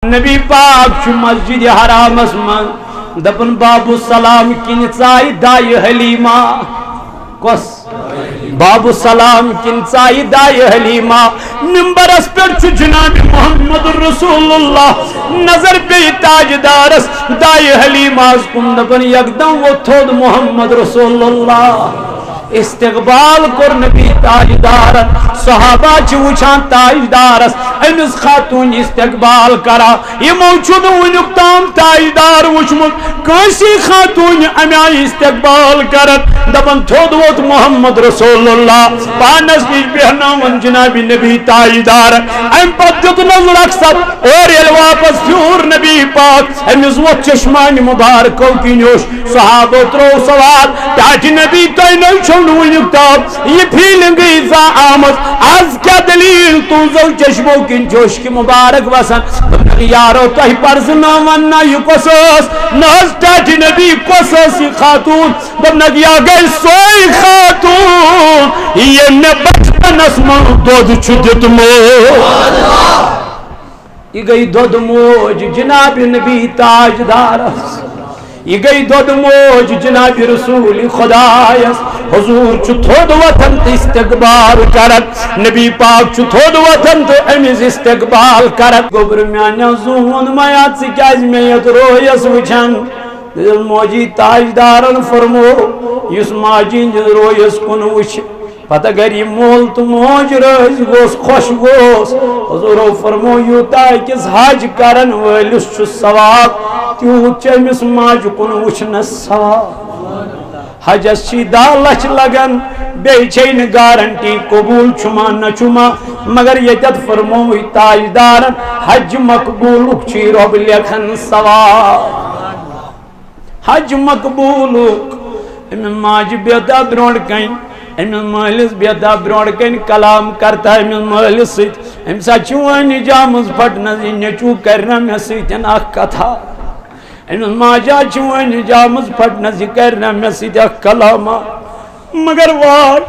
نبی پاک مسجد حرامس من دپن باب السلام کن ژایہِ دایہِ حلیمہ کس باب السلام کن ژایہِ دایہِ حلیمہ ممبرس پہ جناب محمد رسول اللہ نظر پہ تاجدارس دایہِ حلیمہ کن دپن یکدم وہ تھود محمد رسول اللہ استقبال کر نبی تاجدارن صحابہ چھ وچھان تاجدارس امس خاتون استقبال کرا یمو چھن ونیک تام تاجدار وچھمت کٲنٛسی خاتون امیا استقبال کرت دپن تھود ووت محمد رسول اللہ پانس نش بیہناون جناب نبی تاجدار ام پت دیت نظر اکثر اور یل واپس پھیور نبی پاک امس ووت چشمان مبارکو کنوش صحابہ ترو سوال ٹاٹ نبی تہ نہ یہ فیلنگ آمد آز کیا دلیل تو زو چشمو کن جوش کی مبارک وسن یارو تہ پرزنا وننا یہ کسوس ناز ٹاٹی نبی کسوس یہ خاتون دبنک یا گئی سوئی خاتون یہ میں بچپن اسمان دود چھدت موج یہ گئی دود موج جناب نبی تاجدار یہ گئی دود موج جناب رسول خدایس حضور چھ تھود وطن تو استقبال کرت نبی پاک چھ تھود وطن تو امیز استقبال کرت گبر میانا زون میات سے کیاز میت رویس وچھن موجی تاجدارن فرمو یس ماجین رویس کن وچھ پتہ گر یہ مول تو موج رز گوس خوش گوس حضور فرمو یوتا کس حج کرن ولس چھ ثواب تیوت چھ امس ماج کن وچھنس ثواب حجس چھ 10 لچھ لگن بیچین گارنٹی قبول چھما نہ چھما مگر یتت فرموی تاجدارن حج مقبول چھ رب لکھن ثواب حج مقبول امن ماج بیتا برونڈ کین امن مالس بیتا برونڈ کین کلام کرتا امن مالس ست ام سا چوانی جامز پھٹنز نیچو کرنا میں سیتن اخ کتھا امن ماجا چوانی جامز پھٹنز کرنا میں سیتن اخ کلاما مگر وار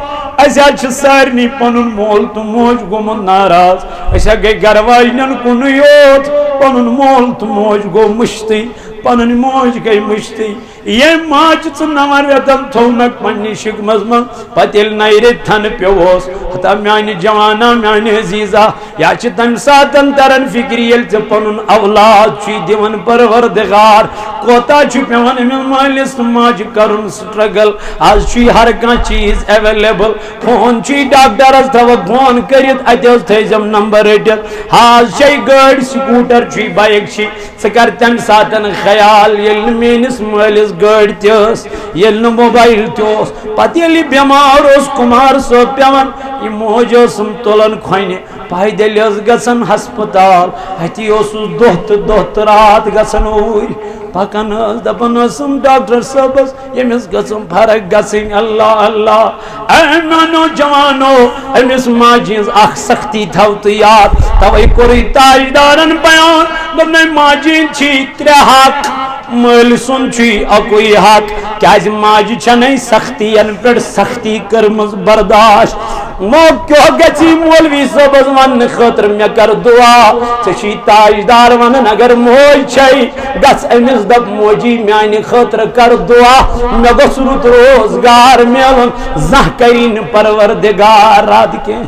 ایسا چھ سارنی پنن مول تو موج گمن ناراض ایسا گئی گروائنن کن یوت پنن مول تو موج گو مشتی پنن موج گئی مشتی یہ ماج چھ نور ریتن تھونک پنی شک مزمن پتیل نیرے تھن پیوس حتا میانی جوانا میانی عزیزہ یا چھ تم ساتن ترن فکریل چھ پنن اولاد چھ دیون پروردگار کوتا چھ پیون امن مالس ماج کرن سٹرگل آج چھ ہر کان چیز اویلیبل فون چھ ڈاکٹر از تھو فون کریت اتیس تھیزم نمبر ایڈت آج چھ گاڑ سکوٹر چھ بائک چھ سکر تم ساتن خیال یل مینس مالس گاڑ تیس یل موبائل تیس پتہ یل بیمار اس کمار صو پیون یہ موج اسم تولن کھونے پائدل اس گسن ہسپتال ہتی اس دہت رات گسن اوئی پکن دپن اسم ڈاکٹر صاحبس یمس گسن فرق گسن اللہ اللہ ایمانو جوانو امس ماجیز اخ سختی تھو تو یاد توئی کوری تاجدارن بیان دپن ماجین چھی 3 حق مل سن چھی اکوئی حق کیاز ماج چھنے سختی ان پر سختی کرمز برداشت مو کیوں گچی مولوی صاحب ون خاطر میں کر دعا چھی تاجدار ون اگر موج چھئی گس امس دب موجی میانی خاطر کر دعا میں گس رت روزگار میلن زہ کرین پروردگار رات کے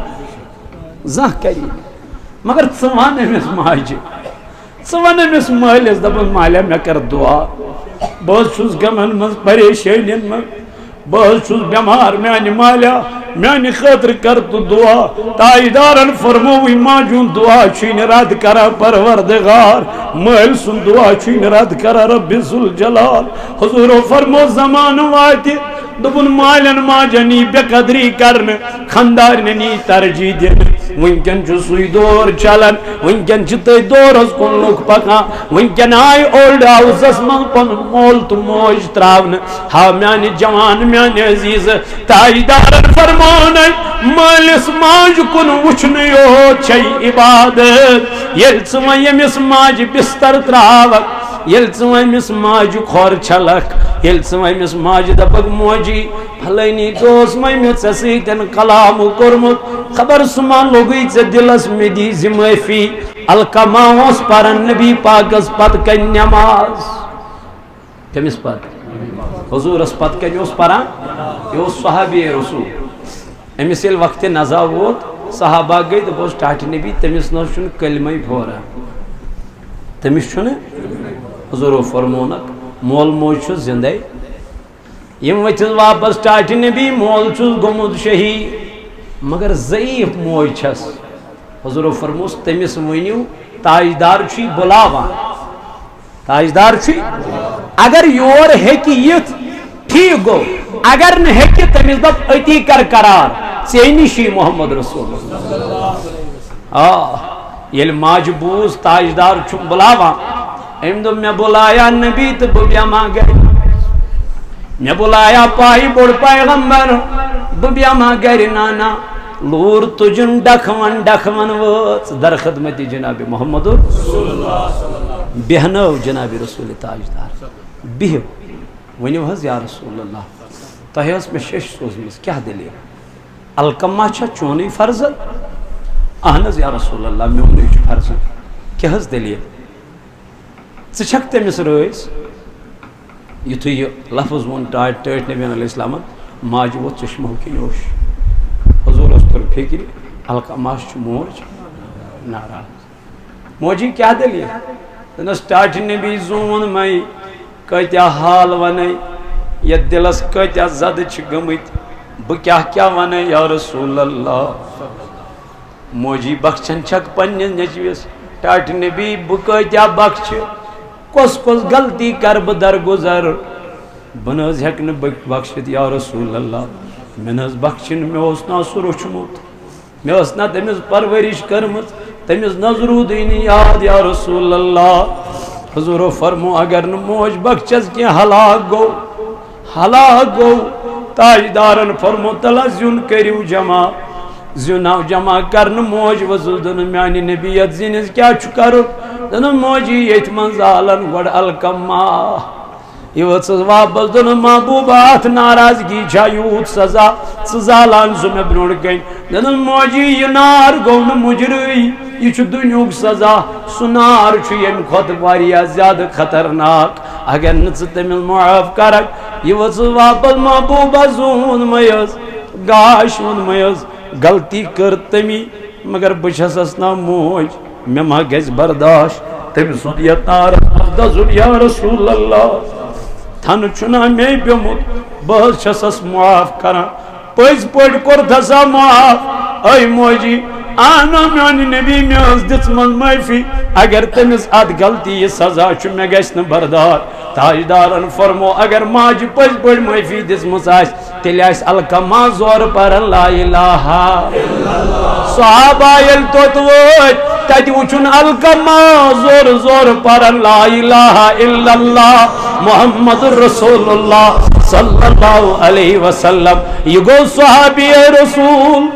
زہ کرین مگر ثوان امس ماج ثوان امس مالس دپن مالیا میں کر دعا بہت چھس غمن مز پریشانین من بہت چھس بیمار میانی مالیا میانی خاطر کر تو دعا تاجدارن فرموی ماجون دعا چھین رد کرا پروردگار مال سن دعا چھین رد کرا رب ذوالجلال حضور فرمو زمان واتی دبن مالن ماجنی بے قدری کرن خاندارنی ترجیح دین ونکن چھ سوئی دور چلن ونکن چھ تی دور اس کن لوگ پکان ونکن آئی اولڈ ہاؤسس من پن مول تو موج تراون ہا میانی جوان میانی عزیز تاجدارن فرمون مالس ماج کن وچھن یو چھئی عبادت یل سما یمس ماج بستر تراوک یل ژٕ ماج کھور چھلک یل ژٕ ماج دپک موجی پھلٲنی دوس وَنہِ ژےٚ سۭتۍ کلام کوٚرمُت خبر سُہ ما لوٚگُے ژےٚ دِلس مےٚ دی زِ معٲفی القما اوس پران نبی پاکس پتہٕ کنہِ نٮ۪ماز کٔمِس پتہٕ حضوٗرس پتہٕ کنہِ اوس پران یہِ اوس صحابی رسول أمِس ییٚلہِ وقتِ نزا ووت صحابہ گٔے دوٚپُس ٹاٹھہِ نبی تٔمِس نہ حظ چھُنہٕ کلمے پھوران تٔمِس چھُنہٕ حضوٗرو فرمونکھ مول موج چھُ زندے یِم ؤتھِس واپس ٹاٹھہِ نبی مول چھُس گوٚمُت شہیٖد مگر ضعیٖف موج چھس حضوٗرو فرموس تٔمِس ؤنِو تاجدار چھُے بُلاوان تاجدار چھُے اگر یور ہیٚکہِ یِتھ ٹھیٖک گوٚو اگر نہٕ ہیٚکہِ تٔمِس دوٚپ أتی کر قرار ژے نِشی محمد رسول آ ییٚلہِ ماجہِ بوٗز تاجدار چھُم بُلاوان أمۍ دوٚپ مےٚ بُلایا نبی تہٕ بہٕ بیٚہما گرِ مےٚ بُلایا پایہِ بوٚڑ پیغمبر بہٕ بیٚہما گرِ نانا لوٗر تُجُن ڈکھوَن وٲژ در خدمتِ جناب محمد بیٚہنٲو جناب رسول تاجدار بِہِو ؤنِو حظ یا رسول اللہ تۄہہِ ٲس مےٚ شیٚش سوٗزمٕژ کیٛاہ دٔلیٖل القما چھا چونُے فرضن اہن حظ یا رسول اللہ میونُے چھُ فرضن کیٛاہ حظ دٔلیٖل ژٕ چھکھ تٔمِس رٲضۍ یُتھُے یہِ لفظ ووٚن ٹٲٹھۍ نبی علیہ السلامن ماجہِ ووت چشمو کِنۍ اوش حضوٗرس توٚر فِکرِ القما چھُ موج ناراض موجی کیٛاہ دٔلیٖل دۄپنس ٹاٹھہِ نبی زوٗن مے کۭتیاہ حال ونے یتھ دلس کۭتیاہ زدٕ چھِ گٔمٕتۍ بہٕ کیٛاہ ونے یا رسول اللہ موجی بخشن چھکھ پننِس نیٚچوِس ٹاٹھہِ نبی بہٕ کۭتیاہ بخشہِ کۄس غلطی کر بہٕ درگُزر بہٕ نہٕ حظ ہٮ۪کہٕ نہٕ بخشِتھ یا رسول اللہ مےٚ نہٕ حظ بخشہِ نہٕ مےٚ اوس نا سُہ روٚچھمُت مےٚ ٲس نا تٔمِس پرورِش کٔرمٕژ تٔمِس نظ روٗدٕے نہٕ یاد یا رسول اللہ حضوٗرو فرمو اگر نہٕ موج بخشس کینٛہہ ہلاک گوٚو تاجدارن فرمو تلا زیُن کٔرِو جمع زیُن آو جمع کرنہٕ موج ؤژٕس دوٚپُن میانہِ نبی یتھ زِنِس کیٛاہ چھُ کرُن دوٚپُن موجی ییٚتھۍ منٛز زالن گۄڈٕ القما یہِ ؤژٕس واپس دوٚپُن محبوٗبا اتھ ناراضگی چھا یوٗت سزا ژٕ زالان سُہ مےٚ برونٛٹھ کَنہِ دوٚپُن موجی یہِ نار گوٚو نہٕ مُجرٕے یہِ چھُ دُنیُہُک سزا سُہ نار چھُ ییٚمہِ کھۄتہٕ واریاہ زیادٕ خطرناک اگر نہٕ ژٕ تٔمِس معاف کرکھ یہِ ؤژٕس واپس محبوٗبا زوٗن مے حظ گاش ووٚن مے حظ غلطی کٔر تٔمی مگر بہٕ چھسس نا موج مےٚ ما گژھِ برداشت تٔمۍ سُنٛد یتھ نارس منٛز دزُن یا رسول اللہ تھنہٕ چھُنا مے پیوٚمُت بہٕ حظ چھسس معاف کران پٔزۍ پٲٹھۍ کوٚرتھسا معاف اے موجی اہن میانہِ نبی مےٚ ٲس دِژمٕژ معٲفی اگر تٔمِس اتھ غلطی یہِ سزا چھُ مےٚ گژھِ نہٕ برداشت تاجدارن فرمو اگر ماجہِ پٔزۍ پٲٹھۍ معٲفی دِژمٕژ آسہِ تیٚلہِ آسہِ القما زورٕ پران لا الہ صحابہ ییٚلہِ توٚت وٲتۍ تتہِ وٕچھُن القما زورٕ پران لا الہ الا اللہ محمد رسول اللہ صلی اللہ علیہ وسلم یہِ گوٚو صحابی رسول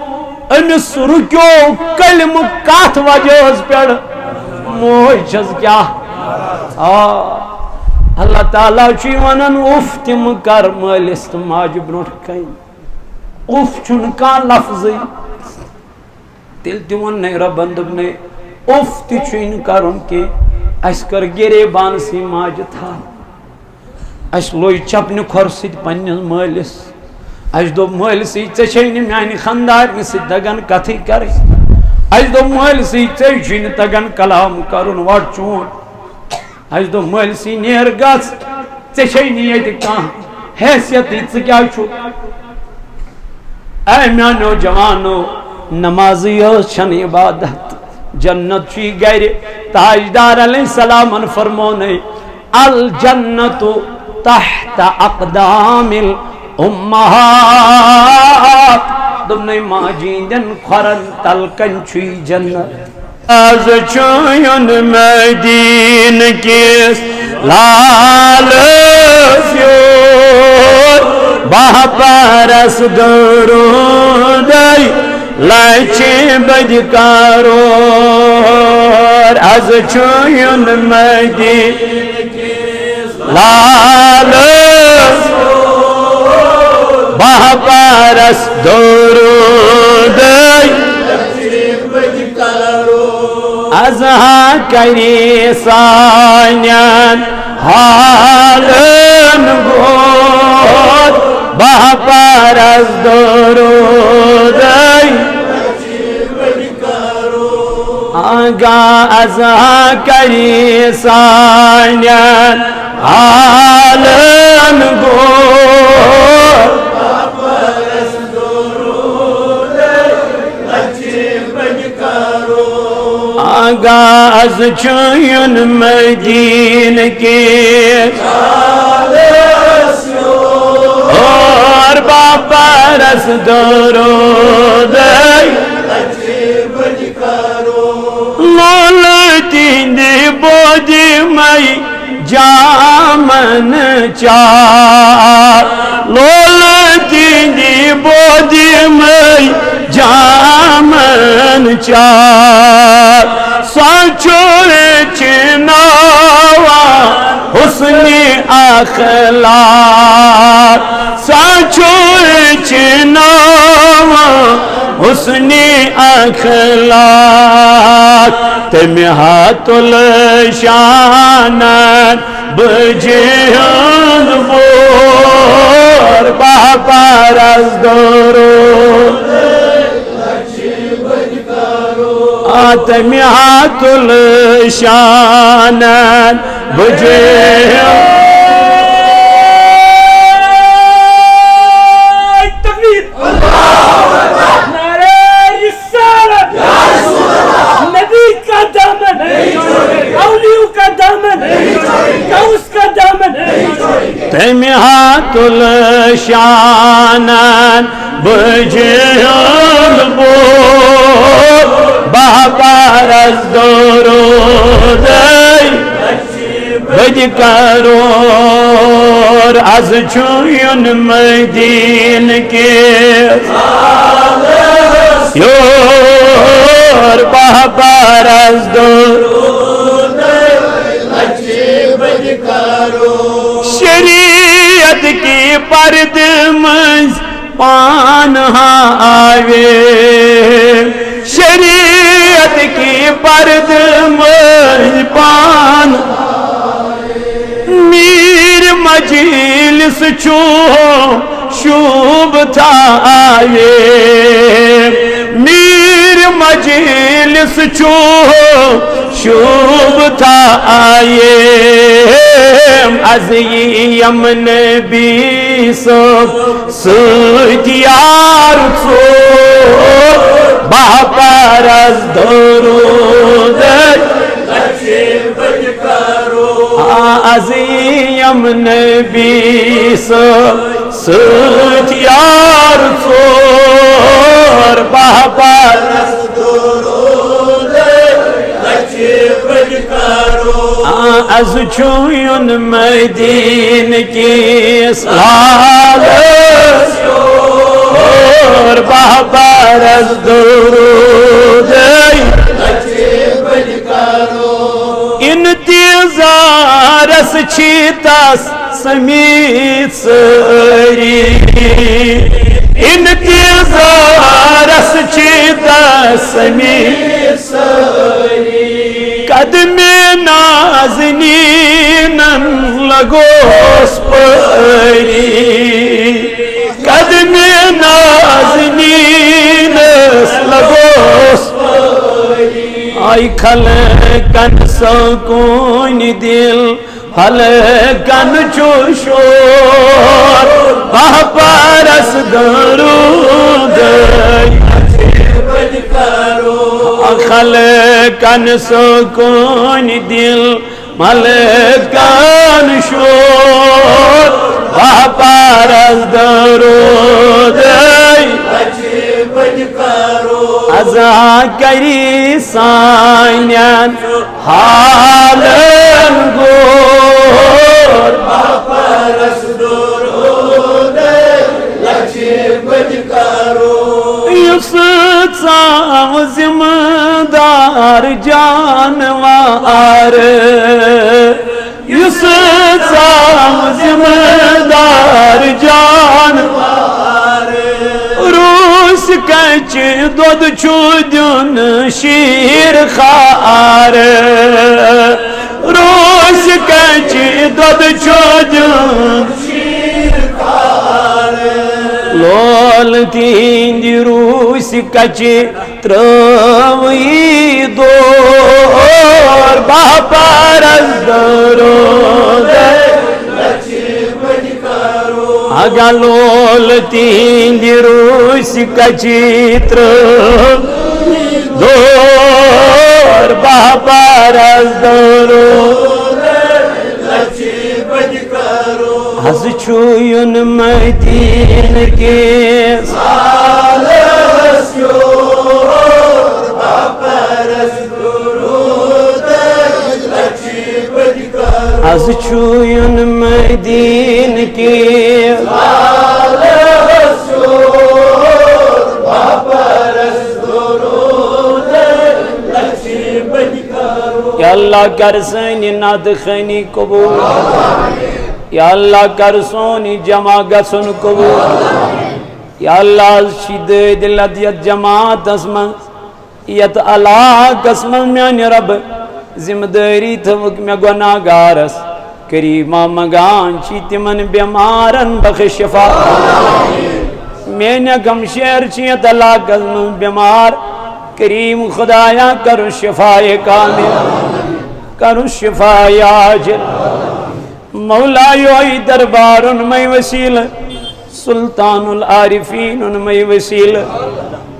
أمِس رُکیو کلمہٕ کتھ وجہس پٮ۪ٹھ موج چھس کیٛاہ اللہ تعالیٰ چھُے ونان اُف تہِ مہٕ کر مٲلِس تہٕ ماجہِ برونٛٹھ کنہِ اُف چھُنہٕ کانٛہہ لفظٕے تیٚلہِ تہِ ووٚننَے رۄبن دوٚپنَے اُف تہِ چھُے نہٕ کرُن کینٛہہ اَسہِ کٔر گِریبانسٕے ماجہِ تھل اَسہِ لوٚج چپنہِ کھۄرٕ سۭتۍ پننِس مٲلِس اَسہِ دوٚپ مٲلسٕے ژےٚ چھے نہٕ میانہِ خانٛدارنہِ سۭتۍ تگان کتھٕے کرٕنۍ اَسہِ دوٚپ مٲلسٕے ژےٚ چھُے نہٕ تگان کلام کرُن وٹ چونٛٹھ اَسہِ دوٚپ مٲلسٕے نیر گژھ ژےٚ چھے نہٕ ییٚتہِ کانٛہہ حیثیتٕے ژٕ کیٛاہ چھُکھ اے میانیو جوانو نمازٕے یٲژ چھنہٕ عبادت جنت چھُے گرِ تاجدار علیہ السلامن فرمونَے الجنت تحت اقدام الامہات دوٚپنَے ماجہِ ہِنٛدٮ۪ن کھۄرن تل کَنہِ چھُے جنت آز چھُ یُن مدیٖنہٕ کِس لالس یور باہ پارس درودَے لچھِ بٔدِ کرور آز چھُ یُن مدیٖنہٕ لال بہپرس درود ازہا کری سانین حالن گود بہپرس درود آگا ازہا کری سانین حالن گود آغاز چون مدین کے اور بپرس درود لولتی دی بودی مئی جامن چار لولتی دی بودی مئی جامن چار سانچور چناوا حسنی اخلاق سانچور چناوا حسنی اخلاق تمہات الشانن بجہد بور بہپرس درود تمہات الشانن بجہد تمہات الشانن بجہد بور بہپرس درود بج کرور از چون مدین کے یور بہپرس درود شریعت کی پرد منز پانہا آوے شریعت کی پرد منز پان میر مجلس چوہو شوب تھا آئے میر مجلس چوہو شوب تھا آئے از یمن بیسو سوتیار سو بہپرس درود از یمن بیسو سوتیار سو بہپرس از چون مدین کی سالس اور بہپرس درود انتظارس چیتس سمیت سری انتظارس چیتس سمیت سری قدم نازنینن لگوس پری قدم نازنینس لگوس پری آئی خلقن سکون دل خلقن چوشور بہپرس درود خلقن سکون دل ملکن شور بہپرس درود ازا کری سانین حالن گور بہپرس درود یس ژام ذمہ دار جانوار یس ژام کچ دود چھو دیون شیر خار روس کچ دود چھو دیون شیر خار لول تیند روس کچ تروی دور باپار از درود اگا لول تیند روس کچیتر دور باپار از درود از چوین مدین کے سالس یور باپار از درود از چوین مدین کے یا اللہ کر سنی ناد خنی قبول یا اللہ کر سونی جمع گسن قبول یا اللہ شید دلت یت جماعت اسمن یت اللہ قسمن میانی رب ذمہ داری تھوک میں گناہ گارس کریمہ مگان چی تمن بیمارن بخش شفا میں نے گم شیر چیت اللہ قسمن بیمار کریم خدایا کرو شفاء کامل کرو شفاء عاجل مولا یوئی دربار ان میں وسیل سلطان العارفین ان میں وسیل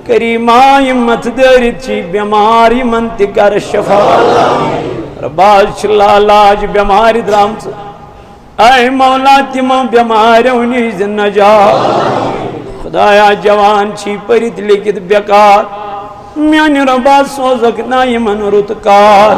کریمہ امت دارت چی بیماری منتکر شفاء رباز چلا لاج بیماری درام سے اے مولا تیمہ بیماری انہی زن نجا خدایا جوان چی پریت لکت بیکار میانی ربا سوزک نائی من رتکار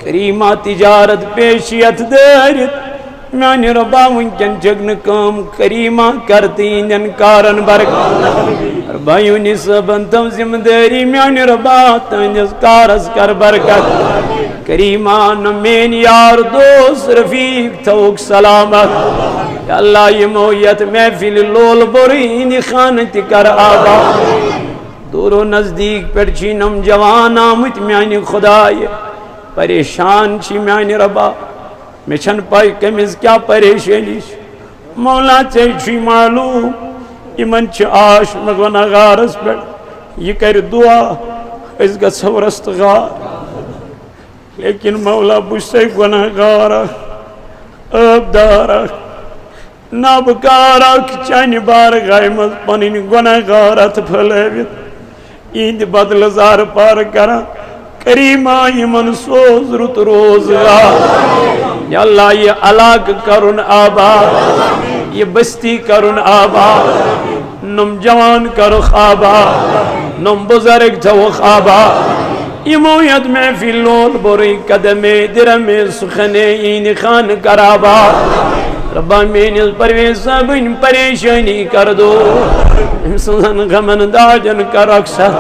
کریمہ تجارت پیشیت دارت میانی ربا ونکن جگن کام کریمہ کرتی اندن کارن برکت ربا یونی سبن تم ذمہ داری میانی ربا تنجز کارس کر برکت کریمہ نمین یار دوست رفیق توک سلامت یا اللہ یہ مویت محفل لول برین خانت کر آبا دور و نزدیک پڑچی نم جوان آمت میانی خدای پریشان چی میانی ربا میں چھن پائی کمیز کیا پریشانی مولا چی معلوم ایمن چی آش مگونا غارس پڑ یہ کر دعا اس کا سورست غار لیکن مولا بجھتے گناہ غارا اب دارا نابکارا چانی بار غائمت پنین گناہ غارت پھلیویت ایند بدل زار پار کرا کریمہ یہ منسوز رت روزگار یا اللہ یہ علاق کرن آباد یہ بستی کرن آباد نم جوان کرو خواباد نم بزرگ تو خواباد یہ مویت میں فی لول بری قدم درم سخنے این خان کراباد ربا مین پرویز سبن پریشانی کر دو سزن غمن داجن کر اکثر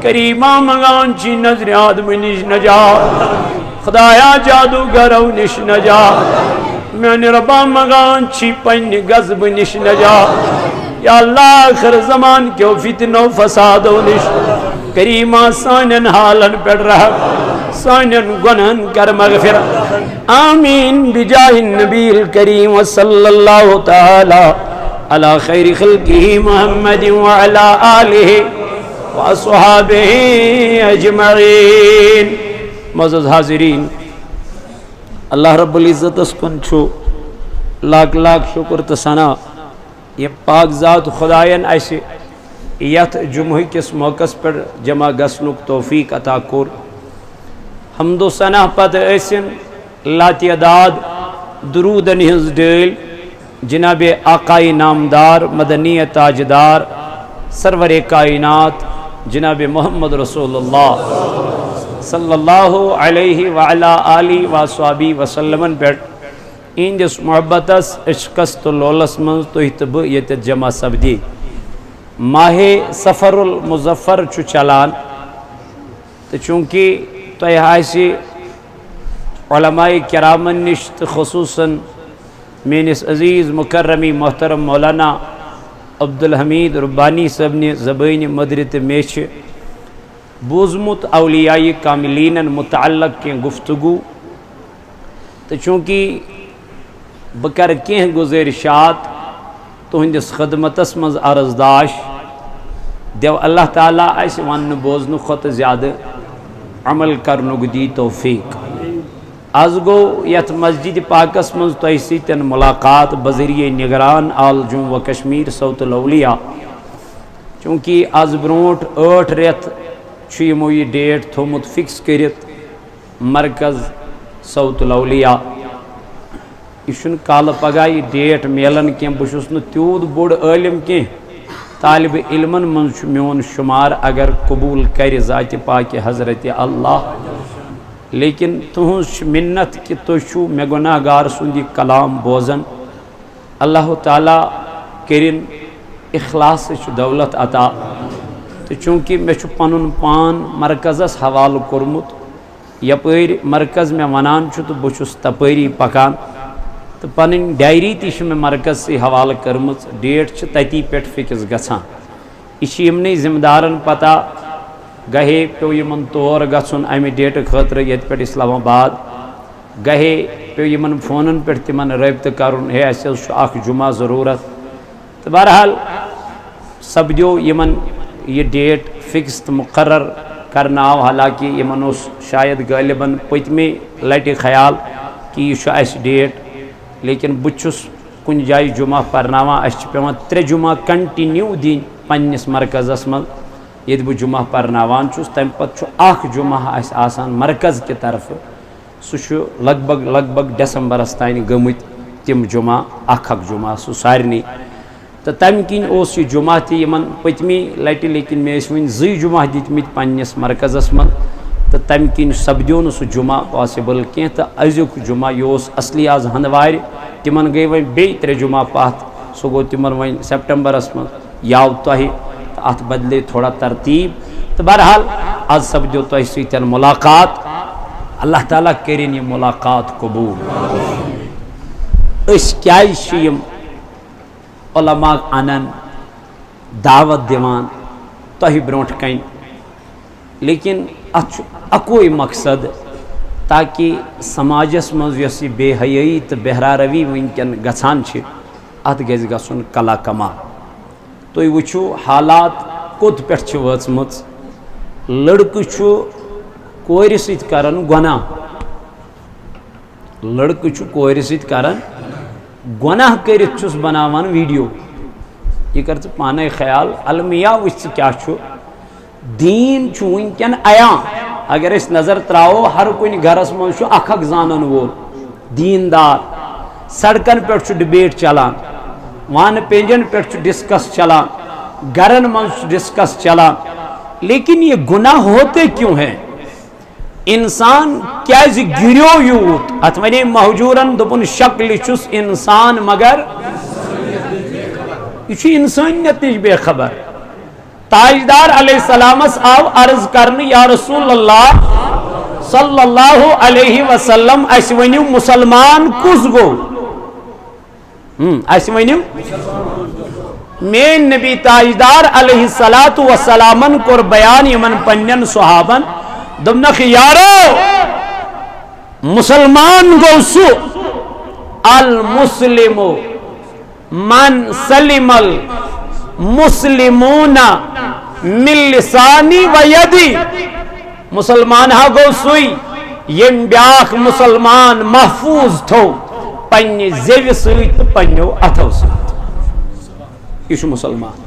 کریمہ مگان چی نظر آدم نش نجات خدایا جادوگرو نش نجات میان ربا مگان چی پن غضب نش نجات یا اللہ آخر زمان کیوں فتن و فساد و نش کریمہ سانن حالن پڑ رہا سانن گنہن کر مغفر آمین بجاہ النبی الکریم صلی اللہ تعالی علی خیر خلقہ محمد وعلا آلہ وصحابہ اجمعین معزز حاضرین اللہ رب العزت اسکن چھو لاکھ لاکھ شکر تسانا یہ پاک ذات خدایان ایسے یت جمعہ کس موقع پر جمع گسنک توفیق عطا کور حمد و ثنا پتہ ایسن لاتعداد درودن ہنز ڈیل جناب آقائی نامدار مدنی تاجدار سرور کائنات جناب محمد رسول اللہ صلی اللہ علیہ وعلا آلہ وصحبہ وسلم پر ان جس محبتس عشقس تو لولس منز تو احتب یہ جمع سبدی ماہ سفر المظفر چو چلان تو چونکہ تو ایسی علماء کرامن نشت خصوصاً مینس عزیز مکرمی محترم مولانا عبدالحمید ربانی صاحب نے زبان مدرت میں بوزمت اولیاء کاملین متعلق کی گفتگو تو چونکہ بکر کی گزارشات تہندس خدمتس مز عرضداش دیو اللہ تعالیٰ اس ون بوزن کھت زیادہ عمل کرنک دی توفیق آز گو یت مسجد پاکس مز تہ سیتن ملاقات بذریعہ نگران آل جموں و کشمیر صوت الاولیاء چونکہ آز برونٹ 8 ریت یمو یہ ڈیٹ تھومت فکس کرت مرکز صوت الاولیاء یہ کال پگہ یہ ڈیٹ میلان کی بہس تیوت بوڑ عالم کی طالب علمن من میون شمار اگر قبول کر ذات پاک حضرت اللہ لیکن تہذ منت کہ تھی مے گناہ گار سند یہ کلام بوزن اللہ تعالیٰ کرن اخلاص دولت عطا تو چونکہ مے پن پان مرکزس حوالہ کورمت یپر مرکز میں ونان تو بہس تپری پکان تو پن ڈائری تہ میں مرکز سے حوالہ کرم ڈیٹ تتی پہ فکس گھان یہ یمنی ذمہ دارن پتہ گہے پیو یمن تور گھن امہ ڈیٹ خاطر یت پہ اسلام آباد گہے پیو یمن فونن پہ تمن رابطہ کرن ہے اسے اخ جمعہ ضرورت تو بہرحال سپدو یمن یہ ڈیٹ فکس تو مقرر کرنا آو حالانکہ یمن اس شاید غالباً پتمے لٹہ خیال کہ یہ اس ڈیٹ لیکن بچس کن جائے جمعہ پرناوان اس پیوان 3 جمعہ کنٹینیو دین پنس مرکزس من یہ بہ جمعہ پرناوان چھس تم پتہ اخ جمعہ اس آسان مرکز کی طرف سہ لگ بھگ دسمبرس تین گمت تم جمعہ اخ جمعہ سہ سارنی تو تم کن اس یہ جمعہ تمن پتمی لٹہ لیکن مے ون 2 جمعہ دتمت پنس مرکزس من تو تم کن سپدو سہ جمعہ پاسبل کی تو ازیک جمعہ یہ اصلی آز ہندوار تمن گئی ون بی 3 جمعہ پات سہ گو تمن ون سپٹمبرس من یاو تہ ات بدلے تھوڑا ترتیب تو بہرحال آج سپدو تہ سن ملاقات اللہ تعالیٰ کرن یہ ملاقات قبول اس کیا علماء انن دعوت دیوان تہ برونٹ کن لیکن ات اکوئی مقصد تاکہ سماجس مز یس بے حیائی تو بہرا روی ونکن گھان ات گژھِ گژھُن کلا کما تُہۍ وٕچھِو حالات کوٚت پٮ۪ٹھ چھِ وٲژمٕژ لڑکہٕ چھُ کورِ سۭتۍ کران گۄناہ لڑکہٕ چھُ کورِ سۭتۍ کران گۄناہ کٔرِتھ چھُس بناوان ویڈیو یہ کر ژٕ پانے خیال المیہ وٕچھ ژٕ کیاہ چھُ دین چھُ وٕنکٮ۪ن عیاں اگر أسۍ نظر تراوو ہر کُنہِ گرس منٛز چھُ اکھ اکھ زانن وول دیندار سڑکن پٮ۪ٹھ چھُ ڈبیٹ چلان وانہٕ پیٚنجن پٮ۪ٹھ چھُ ڈسکس چلان گرن منٛز چھُ ڈسکس چلان لیکن یہ گناہ ہوتے کیوں ہیں انسان کیازِ گریو یوت ات ونے مہجورن دوپن شکل چھُس انسان مگر یہ چھُ انسانیت نش بے خبر تاجدار علیہ السلامس آو عرض کرنے یا رسول اللہ صلی اللہ علیہ وسلم اس ونیو مسلمان کس گو اس ونیو مین نبی تاجدار علیہ السلام کور بیان یمن پنن صحابن دمنخ یارو مسلمان گو سو المسلم من سلم المسلمون من لسانی و یدی مسلمان ہا گو سوئی یم بیاکھ مسلمان محفوظ تھو پنی زیو سوئی تو پنیو اتھو سوئی یہ مسلمان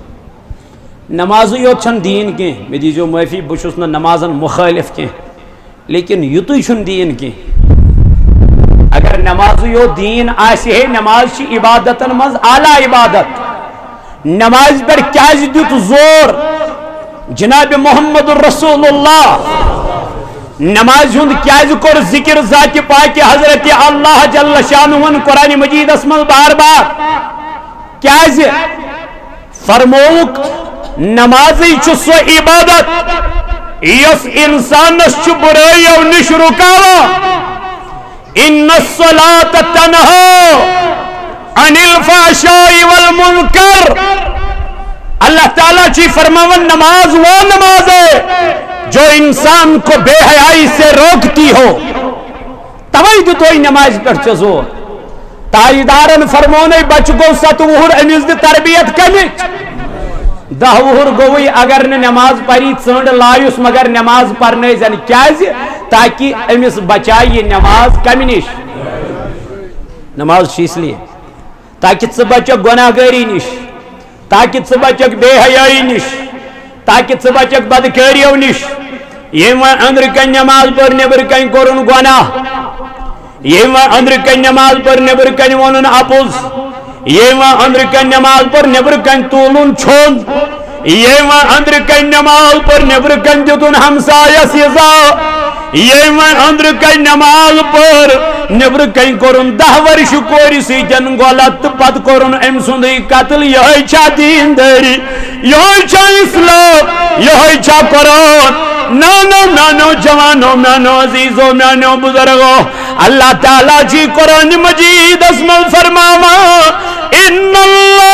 نمازو یوت چھن دین کی میں دیجو معافی بچوس نہ نمازن مخالف کی لیکن یتوی چھن دین کی اگر نمازو یو دین آسی ہے نماز چی عبادتن مز اعلی عبادت نماز پر کیا دیت زور جناب محمد الرسول اللہ نماز ہند کیا کور ذکر ذات پاک حضرت اللہ جل شانہ قرآن مجید اسمل بار بار کیا فرموک نمازی چھ سو عبادت یس انسانس چھ برائی او نش رکاوا ان الصلاة تنہا عن الفحشاء والمنکر اللہ تعالیٰ چی فرماون نماز وہ نماز ہے جو انسان کو بے حیائی سے روکتی ہو. توئی دتوئی نماز پر چزور تائیدارن فرمونے بچ گو 7 وہر امیز دی تربیت کمچ 10 وہر گوئی اگر نے نماز پڑھی ژنڈ لایوس مگر نماز پڑھنے زن کیازِ تاکہ امیس بچائی نماز کمی نش. نماز اس لیے تاکہ ژٕ بچک گناہ گاری نش، تاکہ ژٕ بچک بے حیائی نش، تاکہ ژٕ بچک بدکاریو نش. یم اندر کن نماز پر نبر کن کورن گناہ، یم اندر کن نماز پر نبر کن ونن اپوز، یم اندر کن نماز پر نبر کن تولن چھون، یم اندر کن نماز پر نبر کن دتن ہمسایس یزا، یم اندر کن نماز پر نبر کن کورن 10 ورش کوری سیتن غلط پت کورن ام سندی قتل. یہ چھا دینداری، یہ چھا اسلام، یہ چھا قرآن. نانو جوانو میانو عزیزو میانو بزرگو اللہ تعالیٰ جی قرآن مجید اسم فرماوا ان اللہ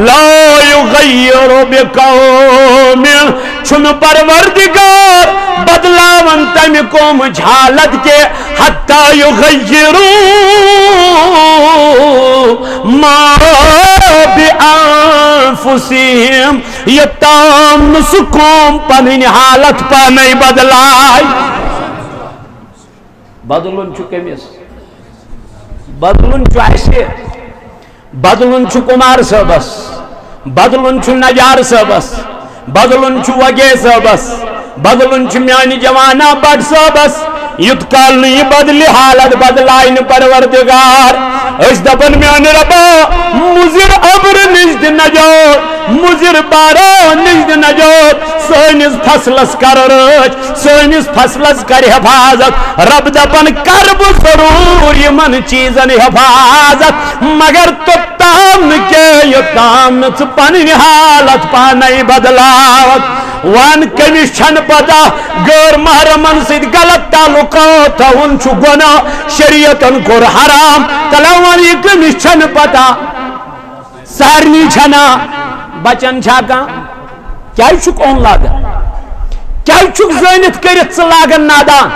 لا یغیر بقوم چھن پروردگار بدلاون تم قوم حالت کے حتی یغیروا ما بانفسہم یہ تام سکوم پنین حالت پا نہیں بدلائی. بدلن چھو کمیس، بدلن چھو ایسے، بدلن چھو کمار صاحبس، بدلن چھو نجار صاحبس، بدلن چھو وگے صاحبس، بدلن چھو میانی جوانا بڑ صاحبس. یت کال نہیں بدلی حالت بدلائن پروردگار. اس دبن میان ربا مزر ابر نجد نجات، مزر باران نجد نجات. سینس فصلس کر رچ، سینس فصلس کر حفاظت. رب دبن کرب ضرور یمن چیزن حفاظت، مگر تو تام کے یہ تام پنی حالت پانی بدلاوت. وان کمیش چھن پتا غیر محرمن سید غلط تعلقات تاون چھو گناہ شریعتن کور حرام. تلاوان یہ کمیش چھن پتا سارنی چھنا بچن چھاکا کیا چھک اون لاگن، کیا چھک زینت کرت سے لاگن نادان،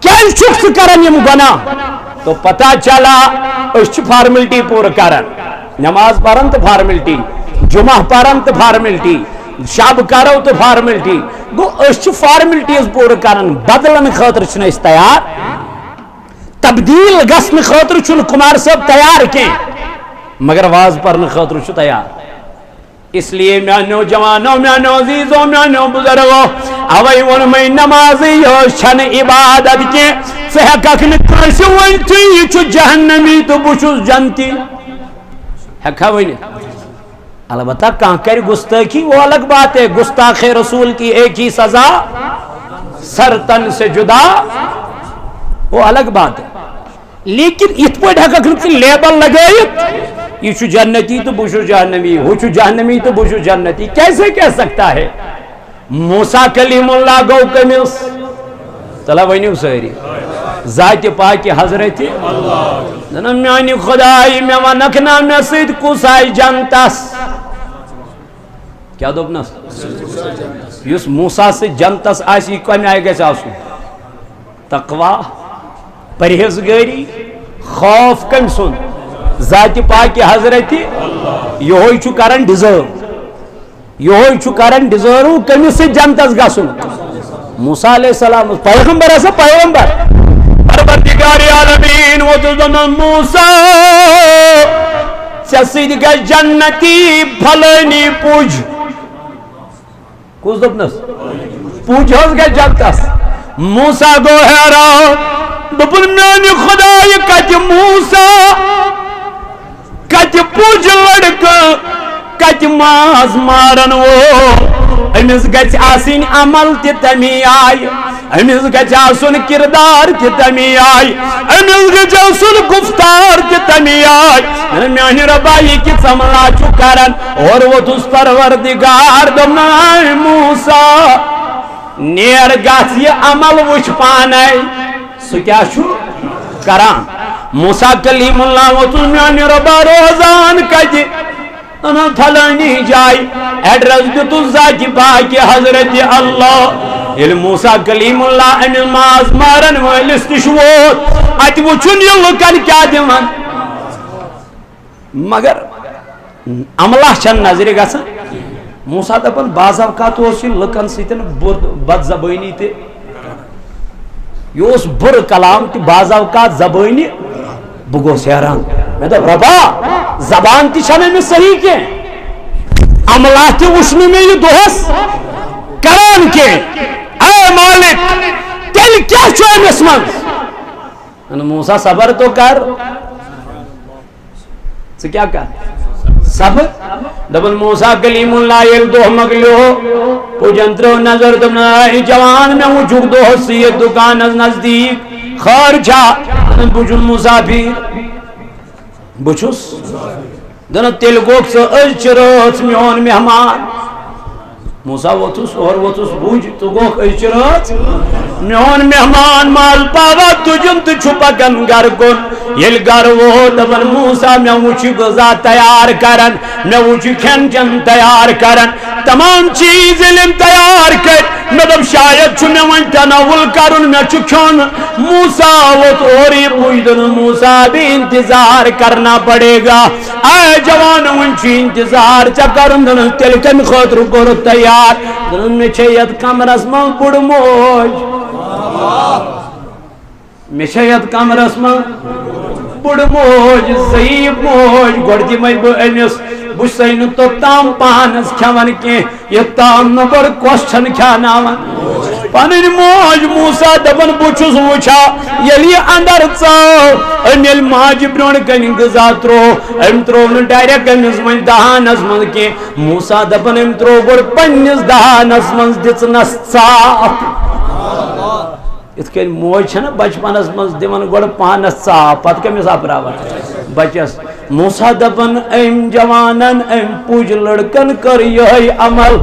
کیا چھک سے کرن یم گناہ. تو پتا چلا اس فارملٹی پور کرن، نماز پڑھن تو فارملٹی، جمعہ پڑھن تو فارملٹی، شب کرو تو فارملٹی. گو اس فارملٹیز پور کرن. بدلن خاطر چھن اس تیار، تبدیل گسن خاطر چھن کمار صاحب تیار کی، مگر واز پرن خاطر چھو تیار. اس لیے میانو جوانو میانو عزیزو میانو بزرگو اوئی ون میں نمازی یہ چھن عبادت کی. فہکک نکاسی ونتی یہ چھو جہنمی تو بچوز جنتی. ہکا ونی البتہ کہاں کر گستاخی وہ الگ بات ہے. گستاخ رسول کی ایک ہی سزا سر تن سے جدا، وہ الگ بات ہے. لیکن ات پہ ہکک لیبل لگائیت یہ چھو جنتی تو بچو جہنمی، ہو چھو جہنمی تو بچو جنتی. کیسے کہہ سکتا ہے؟ موسیٰ کلیم اللہ گو کمیس تلا ونیو سہری ذات پاک حضرت اللہ میانی خدای میں ونکنا میں سید کسائی جنتس. کیا دوپنس یس موسیٰ سے جنتس آسی کمی آئی گیس آسو تقوی، پرہیزگاری، خوف کم سن ذات پاک حضرت یہ ہوئی چھو کرن ڈیزرو، یہ ہوئی چھو کرن ڈیزرو کمی سے جنتس گا سن. موسیٰ علیہ السلام پیغمبر ایسا پیغمبر پروردگار عالمین وہ تزمن موسیٰ چسید گا جنتی پھلینی پوج کس دپنس پوج ہوز گا جنتس. موسیٰ گو حیران دپن میانی خدای کچ موسیٰ کچ پوج لڑکا کچ ماز مارن وہ امس گچ آسین عمل تی تمی آئی، امس گچ آسن کردار تی تمی آئی، امس گچ آسن گفتار تی تمی آئی. میانی ربائی کی سملا چکرن اور وہ تس پروردگار دمائی موسیٰ نیر گاس یہ عمل وچ پانے سو کیا چھو کران. موسیٰ کلیم اللہ وطن میانی ربا روزان کجی انا پھلانی جائی ایڈرس دیتو ذاتی پاکی حضرت اللہ یل موسیٰ کلیم اللہ امیل ماز مارن ویلس نشوت ات وچن یہ لکن کیا دیوان مگر عملہ چن نظر گسن موسیٰ دپن بعض اوقات اس لکن سیتن بد زبانی تے یہ بر کلام تی بعض اوقات زبانی بگو سیران میں تو ربا زبان تی چھنے میں صحیح کے عملہ تی وشنی میں یہ دوہس کران کے اے مالک تل کیا چھوئے مسمن موسیٰ صبر تو کر سے کیا کر صبر دبن موسیٰ کلیم اللہ یک دوہ مگلو پوجنترو نظر دبنائی جوان میں وہ جھک دوہ سید دکان از نزدیک خارجا بجن مسافر بچوس دن تیل گوک سے اجرت میون مہمان موسیٰ وطوس اور وطوس بوج تو گوک اجرت میون مہمان مال پاوا تجن تو چھپا کن گر کن یل گر وہ دبن موسیٰ میں وچی غذا تیار کرن میں وچی کھن چن تیار کرن تمام چیز علم تیار کر میں دب شاید چھنے وان تناول کرن میں چکھن موسیٰ وطوری پوجدن موسیٰ بھی انتظار کرنا پڑے گا اے جوان ونچی انتظار چکرن دن تل کن خطر کر تیار دن میں چھیت کمرس من بڑ موج میں چھیت کمرس من بڑ موج ضعیف موج گوڑتی میں بہنس بسین تو تام پانس کھون کے یہ تام نبر کوشچن کھاناون پانین موج موسیٰ دبن بچوس وچھا یلی اندر چاو امیل ماج برون کنی غذا ترو ام ترو نو ڈائریکٹ امز من دہانس من کے موسیٰ دبن ام ترو گوڑ پنیس دہانس من دچنس صاف ات کن موج چھنا بچپنس من دیون گوڑ پانس صاف پت کمس اپراون بچس موسیٰ دبن ام جوانن ام پوج لڑکن کر یہ عمل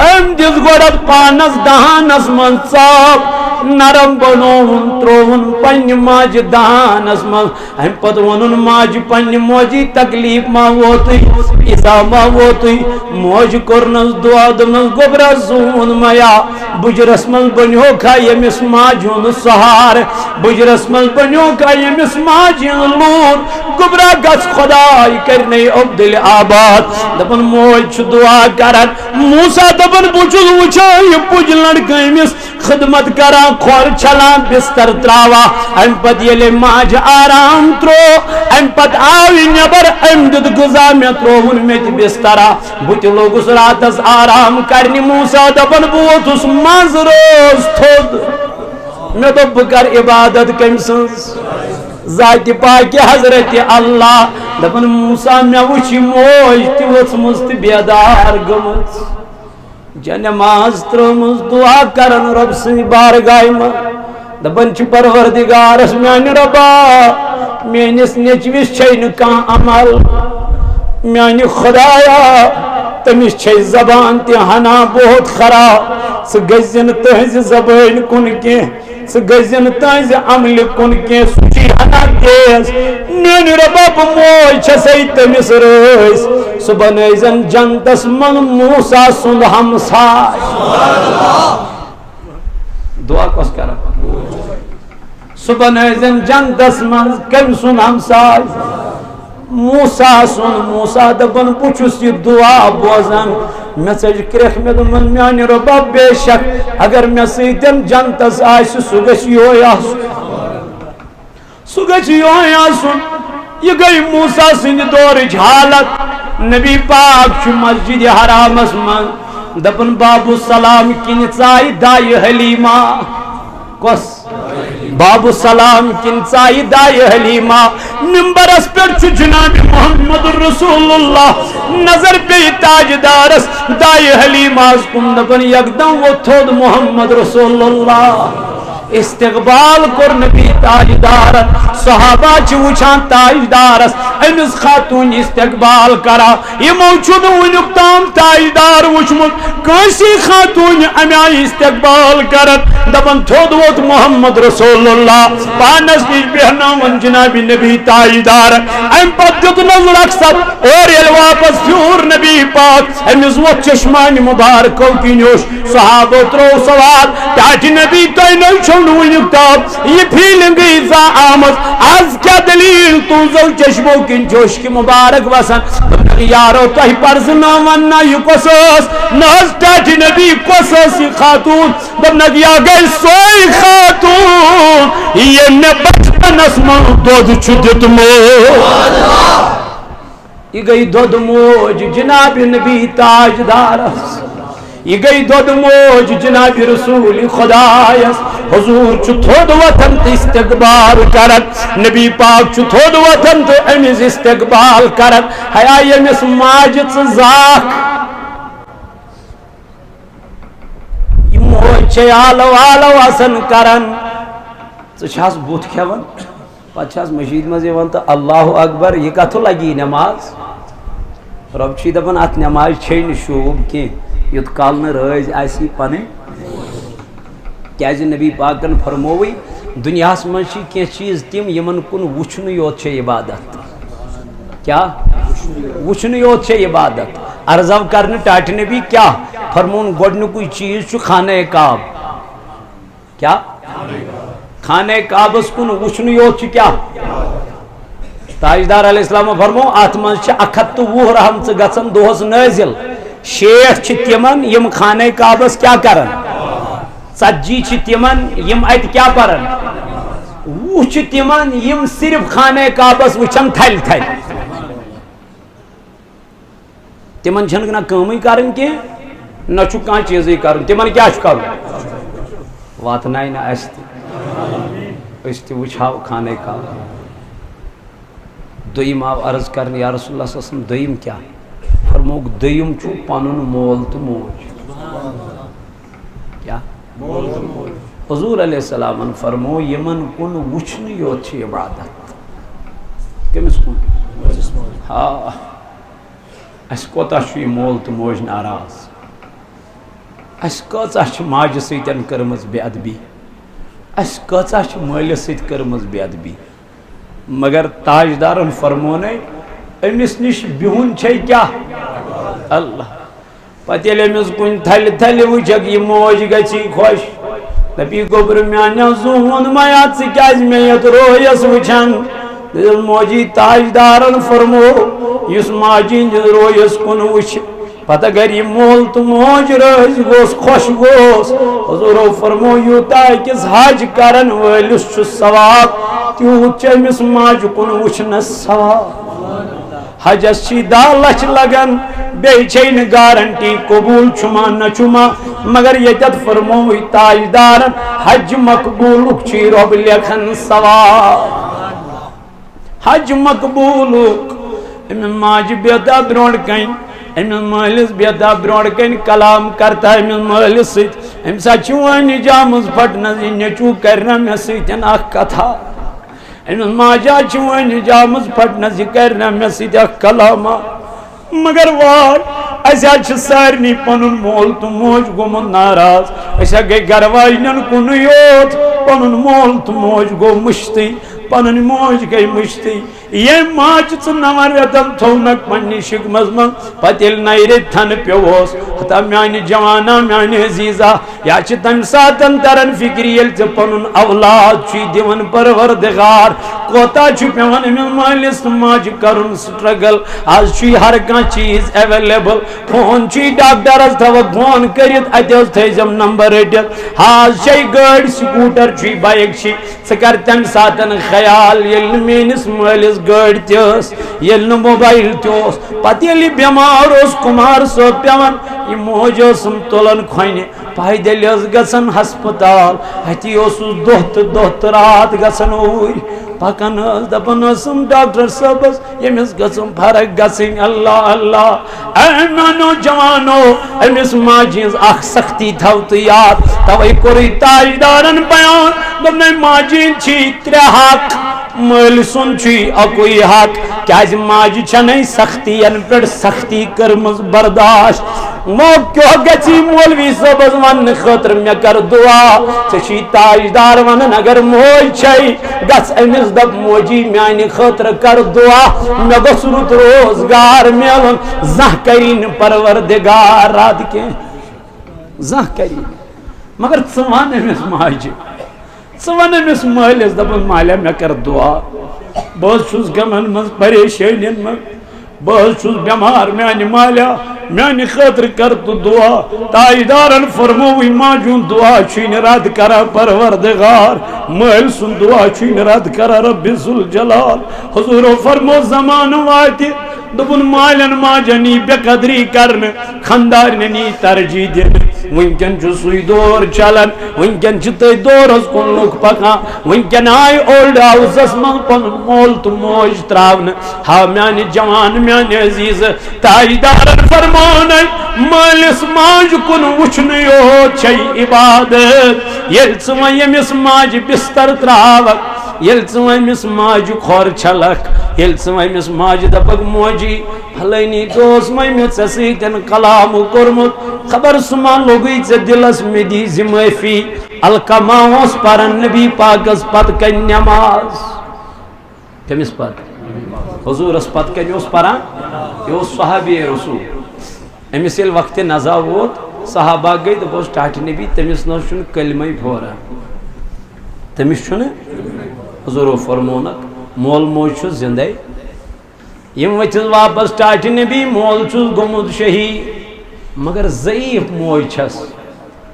ام دس گوڑت پانس دہانس من صاف نرم بنوون تروون پنی ماج دہانس من ام پت ونن ماج پنی موجی تکلیف ما ووتی ایسا ما ووتی موج کرنس دعا دنس گبرا زون میا بجرس من بنیو کھا یمس ماجون سہار بجرس من بنیو کھا یمس ماجون لون گبرا گس خدای کرنے عبدال آباد دبن موج دعا کرن موسیٰ دبن بچل وچا یہ پوج لڑکیمس خدمت کرا کھور چھلان بستر تراوا ام پت یلی ماج آرام ترو ام پت آوی نبر ام دد گزا میں تروون میں تی بسترا بوتی لوگس راتس آرام کرنی موسیٰ دبن بوتس ماز روز تھود میں تو بکر عبادت کم سنس ذات پاک حضرت اللہ دبن موسیٰ میں وچی موج تی وچمست بیدار گمت جنماز ترمز دعا کرن رب سی بارگاہ میں دبن چھ پروردگارس میانی ربا میانس نیچویس چھین کان عمل میانی خدایا تمیس چھے زبان تی ہنا بہت خراب سگزن تہز زبان کن کے سگزن تہز عمل کن کے سچی ہنا تیز میانی ربا بموئی چھسی تمیس رویس صبح نیزن جنتس من موسیٰ سند ہمسائی دعا کس کرا صبح نیزن جنتس من کم سند ہمسائی موسیٰ سن موسیٰ دبن پوچھس یہ دعا بوزن میں سج کرخ میں دمن میانی ربا بے شک اگر میں سیدن جنتس آئیس سگش یویا سگش یویا سن یہ گئی موسیٰ سن دور حالت نبی پاک چھ مسجد حرام اسمان دبن باب السلام کن چائی دائی حلیمہ کس باب السلام کن چائی دائی حلیمہ ممبر اس پر چھ جناب محمد رسول اللہ نظر پہ تاجدارس دائی حلیمہ اس کن دبن یکدم وہ تھود محمد رسول اللہ استقبال کور نبی تاجدار صحابہ چھ وچھان تاجدارس امس خاتون استقبال کرا یمو چھن ونیک تام تاجدار وچھمت کٲنٛسی خاتون امہِ آیہِ استقبال کرت دپن تھوٚد ووت محمد رسول اللہ پانس نش بیہناون جناب نبی تاجدار ام پتہٕ دیُت نظر اکثر اور ییٚلہِ واپس پھیوٗر نبی پاک امس ووت چشمانہِ مبارکو کِنۍ صحابو ترٛوو سوال ٹاٹہِ نبی تۄہہِ نٔے چھو نہٕ وُنیُک تام یہ فیلنگ ییٖژا آمٕژ آز کیٛاہ دلیٖل تُہنٛزو چشمو کِنۍ چھِ اوشکہِ مبارک وسان یارو تۄہہِ پرزناون نا یہ کۄس ٲس نہ حظ ٹاٹہِ نبی کۄس ٲس یہ خاتون دوٚپنکھ یا گٔے سۄے خاتون ییٚمۍ مےٚ بچپنس منٛز دۄد چھُ دیُتمُت یہ گئی دۄد موج جناب نبی تاجدارس یہ گئی دۄد موج جناب رسول خدایس حضور چھ تھوٚد وتھان تہٕ استقبال کران نبی پاک چھ تھوٚد وتھان تہٕ أمِس استقبال کران ہیا ییٚمِس ماجہِ ژٕ زاکھ یہ موج چھے آلو آلو آسان کران ژٕ چھَس بُتھ کھٮ۪وان پتہٕ چھَس مشیٖد منٛز یِوان تہٕ اللہ اکبر یہ کتھ لگی نماز رب چھی دپان اتھ نماز چھے نہٕ شوٗب کینٛہہ یوت کال نہ رٲزۍ آسی پنٕنۍ کیازِ نبی پاکن فرمووٕے دنیاہس منٛز چھِ کینٛہہ چیٖز تِم یِمن کُن وٕچھنُے یوت چھے عبادت کیٛاہ وٕچھنُے یوت چھے عبادت عرضو کرنہٕ ٹاٹہِ نبی کیٛاہ فرمون گۄڈنیُکُے چیٖز چھُ خانہ کعب کیٛاہ خانہ کعبس کُن وٕچھنُے یوت چھُ کیٛاہ تاجدار علیہ السلام فرمو اتھ منٛز چھِ 120 رحمژٕ گژھان دۄہس نٲزِل 60 چھِ تِمن یِم خانہ کعبس کیٛاہ کرن 40 چھِ تِمن یِم اتہِ کیٛاہ پرن 20 چھِ تِمن یِم صرف خانہ کعبس وٕچھن تھلہِ تھلہِ تِمن چھنہٕ نہ کٲمٕے کرٕنۍ کینٛہہ نہ چھُ کانٛہہ چیٖزٕے کرُن تِمن کیٛاہ چھُ کرُن واتنایہِ نہٕ اسہِ تہِ أسۍ تہِ وٕچھہاو خانہ کعبہ دوٚیِم آو عرض کرنہٕ یا رسول اللہ صلی اللہ علیہ وسلم دوٚیِم کیٛاہ فرمووُکھ دوٚیِم چھُ پنُن مول تہٕ موج کیٛاہ حضور علیہ السلامن فرمو یمن کُن وٕچھنہٕ یوت چھِ عبادت کٔمِس کُن ہا اَسہِ کوتاہ چھُ یہِ مول تہٕ موج ناراض اَسہِ کۭژاہ چھِ ماجہِ سۭتۍ کٔرمٕژ بے ادبی اَسہِ کۭژاہ چھِ مٲلِس سۭتۍ کٔرمٕژ بے ادبی مگر تاجدارن فرمونے أمِس نِش بِہُن چھے کیٛاہ اللہ پتہٕ ییٚلہِ أمِس کُنہِ تھلہِ تھلہِ وٕچھکھ یہِ موج گژھی خۄش دپی گوٚبرٕ میانیو زوٗن میا ژٕ کیٛازِ مےٚ یتھ رویس وٕچھان موجی تاجدارن فرمو یُس ماجہِ ہٕنٛدِس رویس کُن وٕچھِ پتہٕ اگر یہِ مول تہٕ موج رٲزۍ گوٚس خۄش گوٚس حضوٗرو فرمو یوٗتاہ أکِس حج کرن وٲلِس چھُ ثواب تیوٗت چھُ أمِس ماجہِ کُن وٕچھنس ثواب حجس چھ 10 لچھ لگن بیٚیہِ چھے نہٕ گارنٹی قبوٗل چھُما نہ چھُما مگر ییٚتٮ۪تھ فرمووٕے تاجدارن حج مقبوٗلُک چھُے رۄب لیکھان ثواب حج مقبوٗلُک أمِس ماجہِ بیدا برونٛٹھ کنۍ أمِس مٲلِس بیدا برونٛٹھ کنۍ کلام کرتا أمِس مٲلِس سۭتۍ أمِس ہا چھِ وۄنۍ جامٕژ پھٹنس یہِ نیٚچوٗ کرِ نا مےٚ سۭتۍ اکھ کتھا أمِس ماجہِ چھِ وۄنۍ جامٕژ پھٹنس یہِ کرِ نا مےٚ سۭتۍ اکھ کلاما مگر واے اَسہِ حظ چھِ سارنٕے پنُن مول تہٕ موج گوٚمُت ناراض أسۍ ہا گٔے گرٕ واجنٮ۪ن کُنُے یوت پنُن مول تہٕ موج گوٚو مٔشتٕے پنٕنۍ موج گٔے مٔشتٕے ییٚمۍ ماجہِ ژٕ 9 رٮ۪تن تھوونکھ پننہِ شِکمس منٛز پتہٕ ییٚلہِ 9 رٮ۪تۍ تھنہٕ پیووس ہتا میانہِ جوانا میانہِ عزیٖزا یا چھِ تمہِ ساتن تران فِکرِ ییٚلہِ ژٕ پنُن اولاد چھُے دِوان پروردگار کوتاہ چھُ پیوان أمِس مٲلِس تہٕ ماجہِ کرُن سٹرگل آز چھُے ہر کانٛہہ چیٖز ایویلیبل فون چھُے ڈاکٹرس تھاوکھ فون کٔرِتھ اتہِ حظ تھٲیزٮ۪م نمبر رٔٹِتھ آز چھے گٲڑۍ سکوٗٹر چھُے بایک چھِ ژٕ کر تمہِ ساتن خیال ییٚلہِ نہٕ میٲنِس مٲلِس گٲڑۍ تہِ ٲس ییٚلہِ نہٕ موبایل تہِ اوس پتہٕ ییٚلہِ یہِ بٮ۪مار اوس کُمار صٲب پیوان یہِ موج ٲسٕم تُلان کھۄنہِ پایدٔلۍ ٲس گژھان ہسپتال اتی اوسُس دۄہ تہٕ رات گژھان اوٗرۍ پکان دپان ڈاکٹر صٲبس ییٚمِس گژھُن فرق گژھٕنۍ اللہ اللہ اے میانو جوانو أمِس ماجہِ ہٕنٛز اکھ سختی تھاو تہٕ یاد توے کوٚرُے تاجدارن بیان دوٚپنَے ماجہِ ہٕنٛدۍ چھی ترٛےٚ حق مٲلۍ سُنٛد چھُے اکُے حق کیازِ ماجہِ چھنَے سختین پٮ۪ٹھ سختی کٔرمٕژ برداشت کیٛاہ گژھی مولوی صٲبس وننہٕ خٲطرٕ مےٚ کر دعا ژےٚ چھی تاجدار ونان اگر موج چھے گژھ أمِس دپ موجی میانہِ خٲطرٕ کر دعا مےٚ گوٚژھ رُت روزگار میلُن زانٛہہ کری نہٕ پروردگار رد کینٛہہ زانٛہہ کری مگر ژٕ ون أمِس ماجہِ ژٕ ون أمِس مٲلِس دپُن مالیہ مےٚ کر دعا بہٕ حظ چھُس غمن منٛز پریشٲنین منٛز بہٕ حظ چھُس بٮ۪مار میانہِ مالیہ میانہِ خٲطرٕ کر تہٕ دعا تاجدارن فرمووٕے ماجہِ ہُنٛد دعا چھُے نہٕ رد کران پروردگار مٲلۍ سُنٛد دعا چھُے نہٕ رد کران رب ذوالجلال حضوٗرو فرمو زمانہٕ واتہِ دوٚپُن مالٮ۪ن ماجن یی بے قدری کرنہٕ خانٛدارنٮ۪ن یی ترجیح دِنہٕ وٕنکٮ۪ن چھُ سُے دور چلان وٕنکٮ۪ن چھِ تٔتھۍ دورس کُن لُکھ پکان وٕنکٮ۪ن آیہِ اولڈ ہاوسس منٛز پنُن مول تہٕ موج تراونہٕ ہا میانہِ جوان میانہِ عزیٖز تاجدارن فرمونَے مٲلِس ماجہِ کُن وٕچھنٕے یوت چھے عبادت ییٚلہِ ژٕ وۄنۍ ییٚمِس ماجہِ بستر تراوکھ ییٚلہِ ژٕ وۄنۍ أمِس ماجہِ کھۄر چھلکھ ییٚلہِ ژٕ وۄنۍ أمِس ماجہِ دپکھ موجی فلٲنی دۄہ اوس وۄنۍ مےٚ ژےٚ سۭتۍ کلام کوٚرمُت خبر سُہ ما لوٚگُے ژےٚ دِلس مےٚ دیٖزِ معٲفی القما اوس پران نبی پاکس پتہٕ کنہِ نٮ۪ماز کٔمِس پتہٕ حضوٗرس پتہٕ کنہِ اوس پران یہِ اوس صحابی رسول أمِس ییٚلہِ وقتِ نزا ووت صحابہ گٔے دوٚپُس ٹاٹھہِ نبی تٔمِس نہ حظ چھُنہٕ کلمے پھوران تٔمِس چھُنہٕ حضوٗرو فرمونکھ مول موج چھُ زندے یِم ؤتھِس واپس ٹاٹھہِ نبی مول چھُس گوٚمُت شہیٖد مگر ضعیٖف موج چھس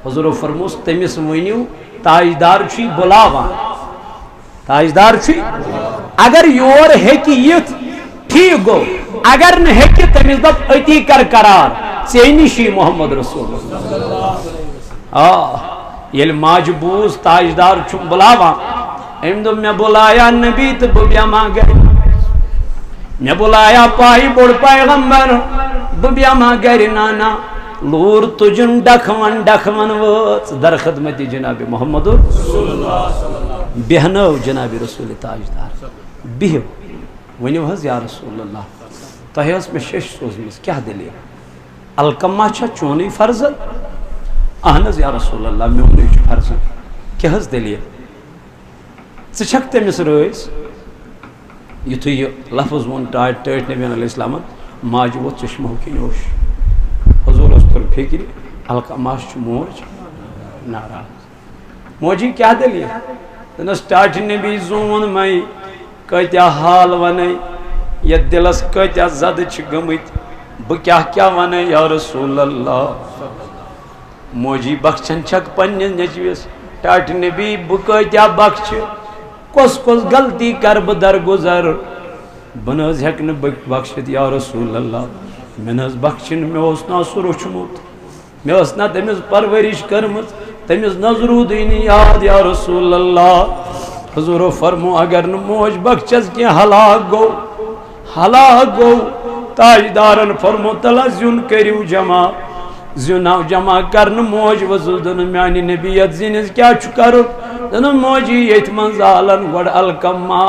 حضوٗرو فرموس تٔمِس ؤنِو تاجدار چھُے بُلاوان تاجدار چھُے اگر یور ہیٚکہِ یِتھ ٹھیٖک گوٚو اگر نہٕ ہیٚکہِ تٔمِس دپ أتی کر قرار ژےٚ نِشی محمد رسول آ ییٚلہِ ماجہِ بوٗز تاجدار چھُم بُلاوان أمۍ دوٚپ مےٚ بُلایا نبی تہٕ بہٕ بیٚہما گرِ مےٚ بُلایا پایہِ بوٚڑ پیغمبر بہٕ بیٚہما گرِ نانا لوٗر تُجُن ڈکھوَن ڈکھوَن وٲژ درخدمتِ جناب محمد بیٚہنٲو جناب رسول تاجدار بِہِو ؤنِو حظ یا رسول اللہ تۄہہِ ٲس مےٚ شیٚش سوٗزمٕژ کیٛاہ دٔلیٖل القما چھا چونُے فرزن اہن حظ یا رسول اللہ میونُے چھُ فرزن کیٛاہ حظ دٔلیٖل ژٕ چھکھ تٔمِس رٲضۍ یُتھُے یہِ لفظ ووٚن ٹٲٹھۍ نبی علیہ السلامن ماجہِ ووت چشمو کِنۍ اوش حضوٗرس توٚر فِکرِ القماس چھُ موج ناراض موجی کیٛاہ دٔلیٖل دوٚپنس ٹاٹھہِ نبی زوٗن مے کۭتیاہ حال ونے یتھ دِلس کۭتیاہ زدٕ چھِ گٔمٕتۍ بہٕ کیٛاہ ونے یا رسول اللہ موجی بخچن چھکھ پننِس نیٚچوِس ٹاٹھہِ نبی بہٕ کۭتیاہ بخچہِ کۄس کۄس غلطی کرٕ بہٕ درگُزر بہٕ نہٕ حظ ہٮ۪کہٕ نہٕ بخشِتھ یا رسول اللہ مےٚ نہٕ حظ بخچِنۍ مےٚ اوس نا سُہ روٚچھمُت مےٚ ٲس نا تٔمِس پرؤرِش کٔرمٕژ تٔمِس نہ حظ روٗدٕے نہٕ یاد یا رسول اللہ حضوٗرو فرمو اگر نہٕ موج بخچس کینٛہہ ہلاک گوٚو تاجدارن فرمو تلہ زیُن کٔرِو جمع زیُن آو جمع کرنہٕ موج ؤژٕس دوٚپُن میانہِ نبی یتھ زِنِس کیٛاہ چھُ کرُن دوٚپُن موجی ییٚتھۍ منٛز زالن گۄڈٕ القما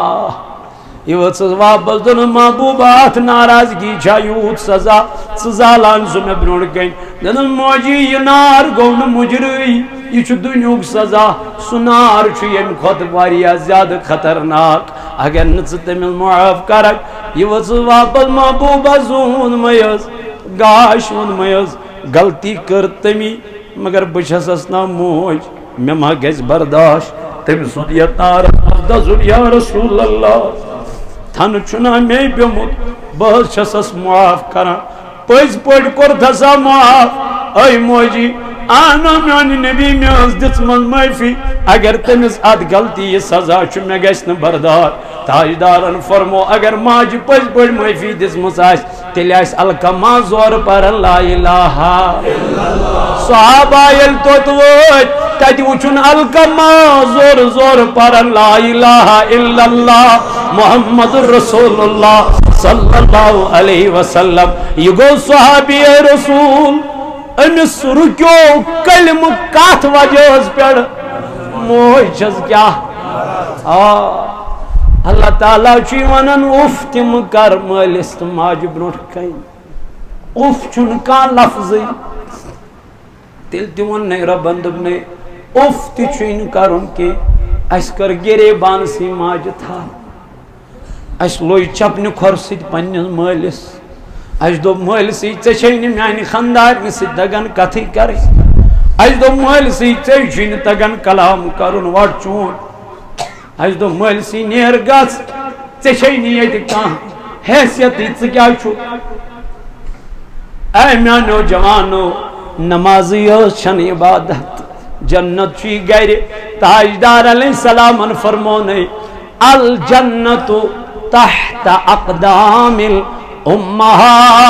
یہِ ؤژٕس واپس دوٚپُن محبوٗبا اتھ ناراضگی چھا یوٗت سزا ژٕ زالان سُہ مےٚ برونٛٹھ کَنہِ دوٚپُن موجی یہِ نار گوٚو نہٕ مُجرٕے یہِ چھُ دُنیُہُک سزا سُہ نار چھُ ییٚمہِ کھۄتہٕ واریاہ زیادٕ خطرناک اگر نہٕ ژٕ تٔمِس معاف کرکھ یہِ ؤژٕس واپس محبوٗبا زوٗن مے حظ گاش ووٚن مے حظ غلطی کٔر تٔمی مگر بہٕ چھسس نا موج مےٚ ما گژھِ برداشت تٔمۍ سُنٛد یتھ نارس منٛز دزُن یا رسول اللہ تھنہٕ چھُنا مے پیوٚمُت بہٕ حظ چھسس معاف کران پٔزۍ پٲٹھۍ کوٚرتھسا معاف اے موجی اہن میانہِ نبی مےٚ ٲس دِژمٕژ معٲفی اگر تٔمِس اتھ غلطی یہِ سزا چھُ مےٚ گژھِ نہٕ بردار تاجدارن فرمو اگر ماجہِ پٔزۍ پٲٹھۍ معٲفی دِژمٕژ آسہِ تیٚلہِ آسہِ القما زورٕ پران لا الہ صحابہ ییٚلہِ توٚت وٲتۍ تتہِ وٕچھُن القما زور زور پرن لا الہ الا اللہ محمد رسول اللہ صلی اللہ علیہ وسلم. یہ گو صحابی رسول امس رکیو کلمہ کتھ وجہ پہ موج چھس کیا اللہ تعالیٰ چھ ونان اف تم کر مالس تو ماجہ برونٹ کن اف چھن کان لفظ تیل تہ ون ربن دپنے اف تہ چھن کرن کہ اس کر گرے بان سی ماجہ تھا اس لوئی چپنہ کھور ست پنس مالس اس دو مالسی ژے میانہ خاندارنہ ست دگن کتھی کریں اس دو مالسی ژے تگن کلام کرن وٹ چون اس دو مالسی نیر گژھ ژے یہ کھانا حیثیت ژٕ کیٛاہ چھُ اے میانو جوانو نمازی چھن عبادت جنت چھی گھر تاجدار علیہ السلام فرمونے الجنت تحت اقدام الامہات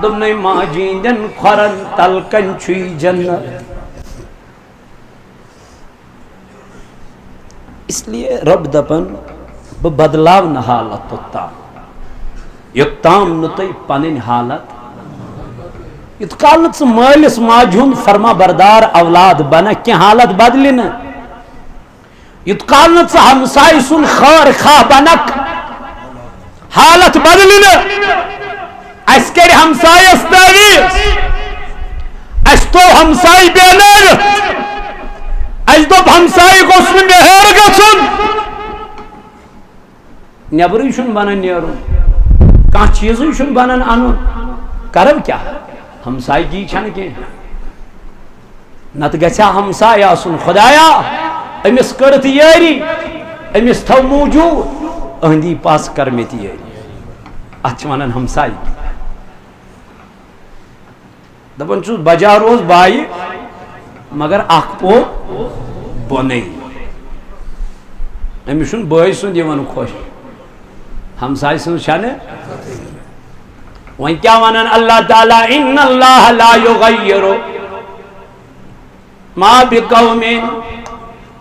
دمنے ماجین جن خورن تلکن چھی جنت. اس لیے رب دپن بہ بدلاو نہ حالت توتام یوتام نہ تھی پنن حالت یت کال نہ مالس ماجہ ہند فرما بردار اولاد بنہ کی حالت بدلہ نا یت کال نہ ہمسائے سن خیر خواہ بنک حالت بدلہ نا اس کر ہمسایس تعویذ اس تو ہمسائی بے نعرت اس دپ ہمسائی گوس نہ مہر گژھن نیبرے چھن بنان نیرن کانٛہہ چیزے چھن بنان انن کرو کیا ہمسایگی چھن کی نت گژھا ہمساے آسن خدایا امس کرت یاری امس تھو موجود اہندی پاس کر مت یاری اتھ ونان ہمسائی دپان چھس بجا روز بائی مگر اخ پو بونے امس چھن بٲے سُنٛد یِوان خوش ہمسائے سن چھنہ وۄنۍ کیٛاہ ونان اللہ تعالیٰ ان اللہ لا یغیر ما بقوم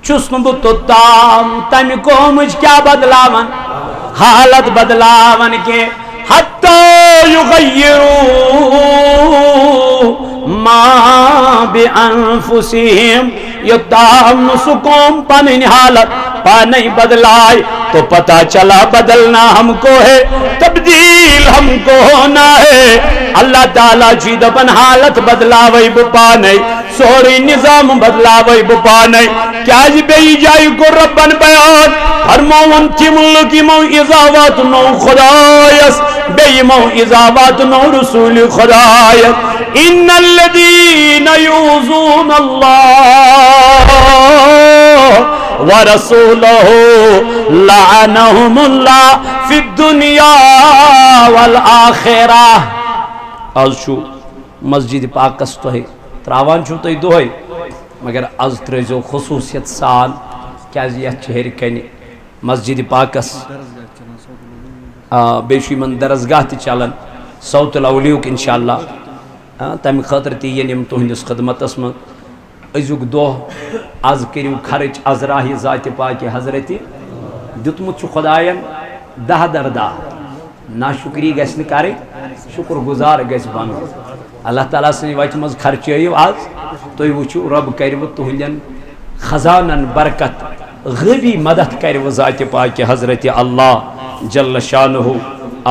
چھس نہٕ بہٕ توٚتام تمہِ قومٕچ کیٛاہ بدلاوان حالت بدلاوان کینٛہہ حتی یغیروا ما بانفسہم یوتام نہ سہ قوم پنن حالت پانے بدلائے تو پتہ چلا بدلنا ہم کو ہے تبدیل ہم کو ہونا ہے. اللہ تعالیٰ جی دپن حالت بدلاوے بہ پانے سوری نظام بدلاوے بہ پانے کیاز بیٚیہِ جایہِ کو ربن بیان فرموون تِم لُکھ یِمو اِزا واتنو خدایس بیٚیہِ یِمو اِزا واتنو رسول خدایس ان الذین یؤذون اللہ ورسولہ لعنہم اللہ فی الدنیا والآخرہ. آز چھو مسجد پاکس تہی تراوان چھو تہی دہی مگر آز ترزو خصوصیت سان کیاز یت ہر کن مسجد پاکس بیشی من درسگاہ تی چلن صوت الاولیوک انشاءاللہ تم خاطر تی یم تہندس خدمتس من ازیک دہ آز کریو خرچ از راہ ذات پاک حضرت دتمت چھ خدائن دہ دردہ نا شکری گھس نہ کریں شکر گزار گھس بن اللہ تعالیٰ سن وتہ مز خرچیو آز تھی وچھو رب کرو تہندین خزانن برکت غیبی مدد کرو ذات پاک حضرت اللہ جل شانہ.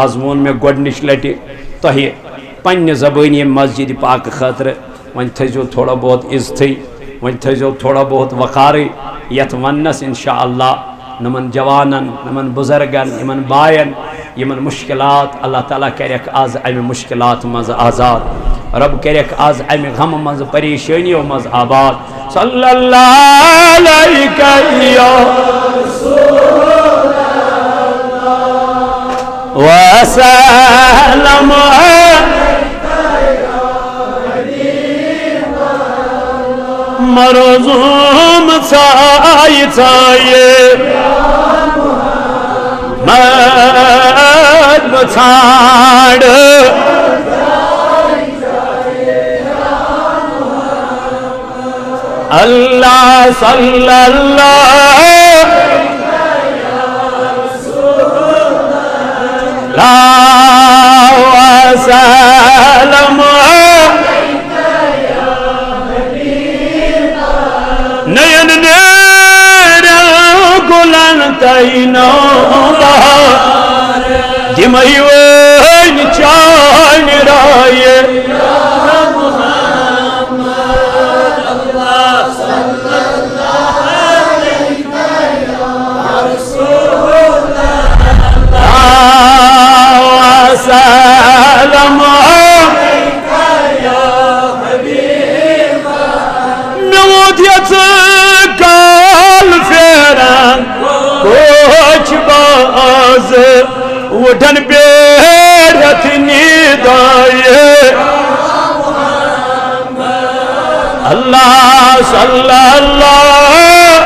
آز وون میں گۄڈنِچ لٹہ تہ پنہ زبانی مسجد پاک خاطر ون تھزو تھوڑا بہت عزتھی ون تھزو تھوڑا بہت وقاری یت ونس انشاءاللہ نمن جوانن نمن بزرگن یمن بائن یمن مشکلات اللہ تعالیٰ کرک آز امہ مشکلات مز آزاد رب کرک آز امہ غم مز پریشانیو مز آباد. صلی اللہ علیہ یا رسول اللہ وسلم مرزوم ژائی ژایہِ مد ژھانڈ صلی صلی اللہ وسلم نین نیر گلن تینو دمائی وین چان رائے وٹن بیرت نیدائے اللہ صلی اللہ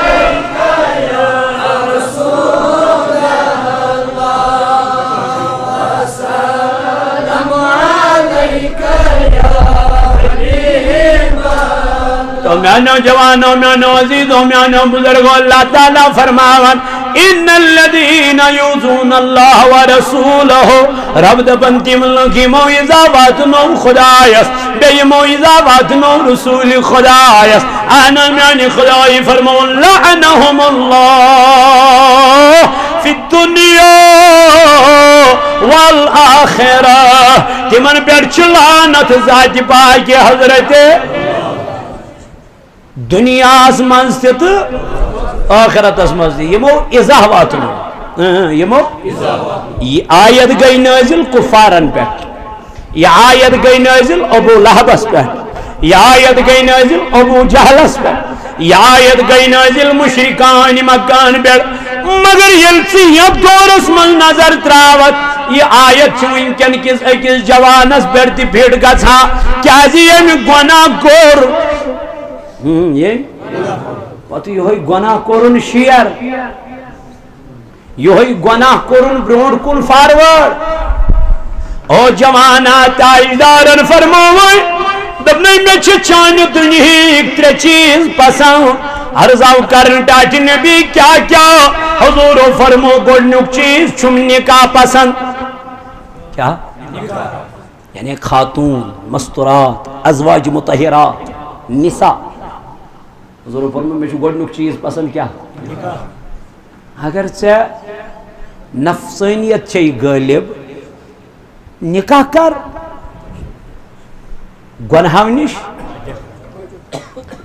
تو میں نوجوانوں میں عزیزوں میں بزرگوں اللہ تعالیٰ فرماون ان الذين يؤذون الله ورسوله رب دپن تم کی موعظہ واتنو خدایس بے موعظہ واتنو رسول خدایس انا میانی خدای فرمون لعنهم الله في الدنيا والآخرة تمن پر چلانت ذات پاک حضرت دنیا اسمان ست آخرت اسمز یمو ازاح واتنو یمو یہ آیت گئی نازل کفارن پیٹ یہ آیت گئی نازل ابو لہبس پیٹ یہ آیت گئی نازل ابو جہلس پیٹ یہ آیت گئی نازل مشرکان مکان پیٹ مگر یلسی اب دورس من نظر تراوت یہ آیت چوئنکن کس اکس جوانس بیٹی پھیٹ گھا کیا جی یہ گناہ گور یہ پتہ یہ گناہ کورن شیر یہ گناہ کورن برونڈ کن فارورڈ او جوانا تاجدارن فرموئی دبنی میں چانہ دنیا ترے چیز پسند عرضاو کرن ٹاٹی نبی کیا کیا حضور فرمو گوڑنک چیز چھم نکاح پسند کیا یعنی خاتون مستورات ازواج مطہرات نساء حضور فرمو میں گوڑنک چیز پسند کیا اگر سے نفسانیت چھئی غالب نکاح کر گناہو نش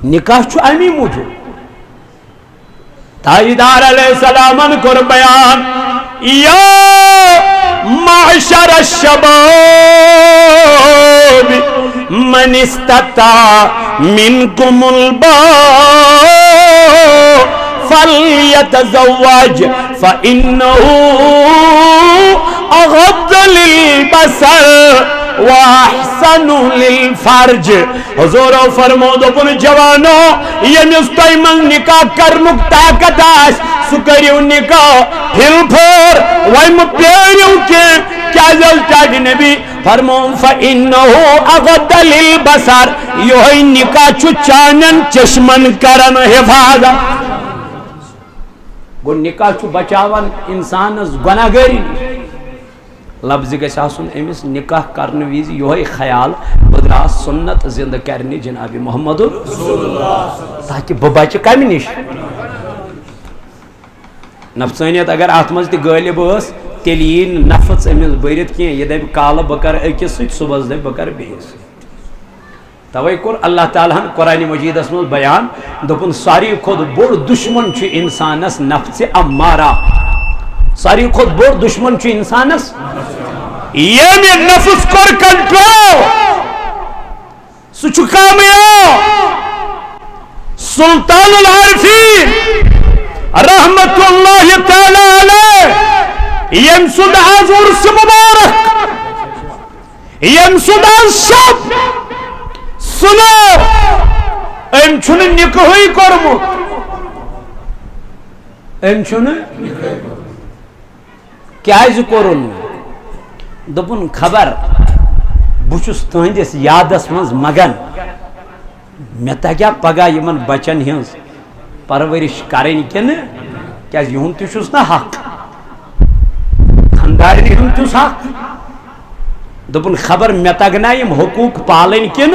نکاح چھو امی موجود تاجدار علیہ السلام کر بیان یا معشر الشباب من استطاع منکم الباء فلیتزوج فإنه اغض للبصر واحسن للفرج حضور فرمود اپن جوانو یہ مستوی من نکاح کرنک طاقت آس سکریو نکاح ہل پھور ویم پیریو کے کیا زلتا دی نبی فرمون فإنه اغض للبصر یہ نکاح چو چانن چشمن کرن حفاظت گو نکاح چو بچاون انسان گناہ گری لفظ گژھِ آسُن أمِس نکاح کرنہٕ وِزِ یِہوٚے خیال بہٕ درٛاس سُنت زِندٕ کرنہِ جناب محمد تاکہِ بہٕ بچہِ کمہِ نِش نفسانیت اگر اتھ منٛز تہِ غٲلب ٲس تیٚلہِ یی نہٕ نفژ أمِس بٔرِتھ کینٛہہ یہِ دپہِ کالہٕ بہٕ کرٕ أکِس سۭتۍ صُبحس دپہِ بہٕ کرٕ بیٚیِس سۭتۍ توے کوٚر اللہ تعالیٰ ہن قرآنِ مجیدس منٛز بیان دوٚپُن ساروی کھۄتہٕ بوٚڑ دُشمن چھُ انسانس نفژِ امارہ ساروی کھۄتہٕ بوٚڑ دُشمن چھُ انسانس ییٚمہِ نفس کوٚر کنٹرول سُہ چھُ کامیاب سلطان العارفین رحمت اللہ تعالی علیہ یم سُنٛد آز عرس مبارک یم سُنٛد آز شب سُنو أمۍ چھُنہٕ نکاحٕے کوٚرمُت أمۍ چھُنہٕ کیازِ کوٚرُن دوٚپُن خبر بہٕ چھُس تُہنٛدِس یادس منٛز مگن مے تگیا پگہ یمن بچن ہنز پرورش کریں کن کیا یہن تس نا حق خاندارن ہند تس حق دپن خبر مے تگنا یم حقوق پالن کن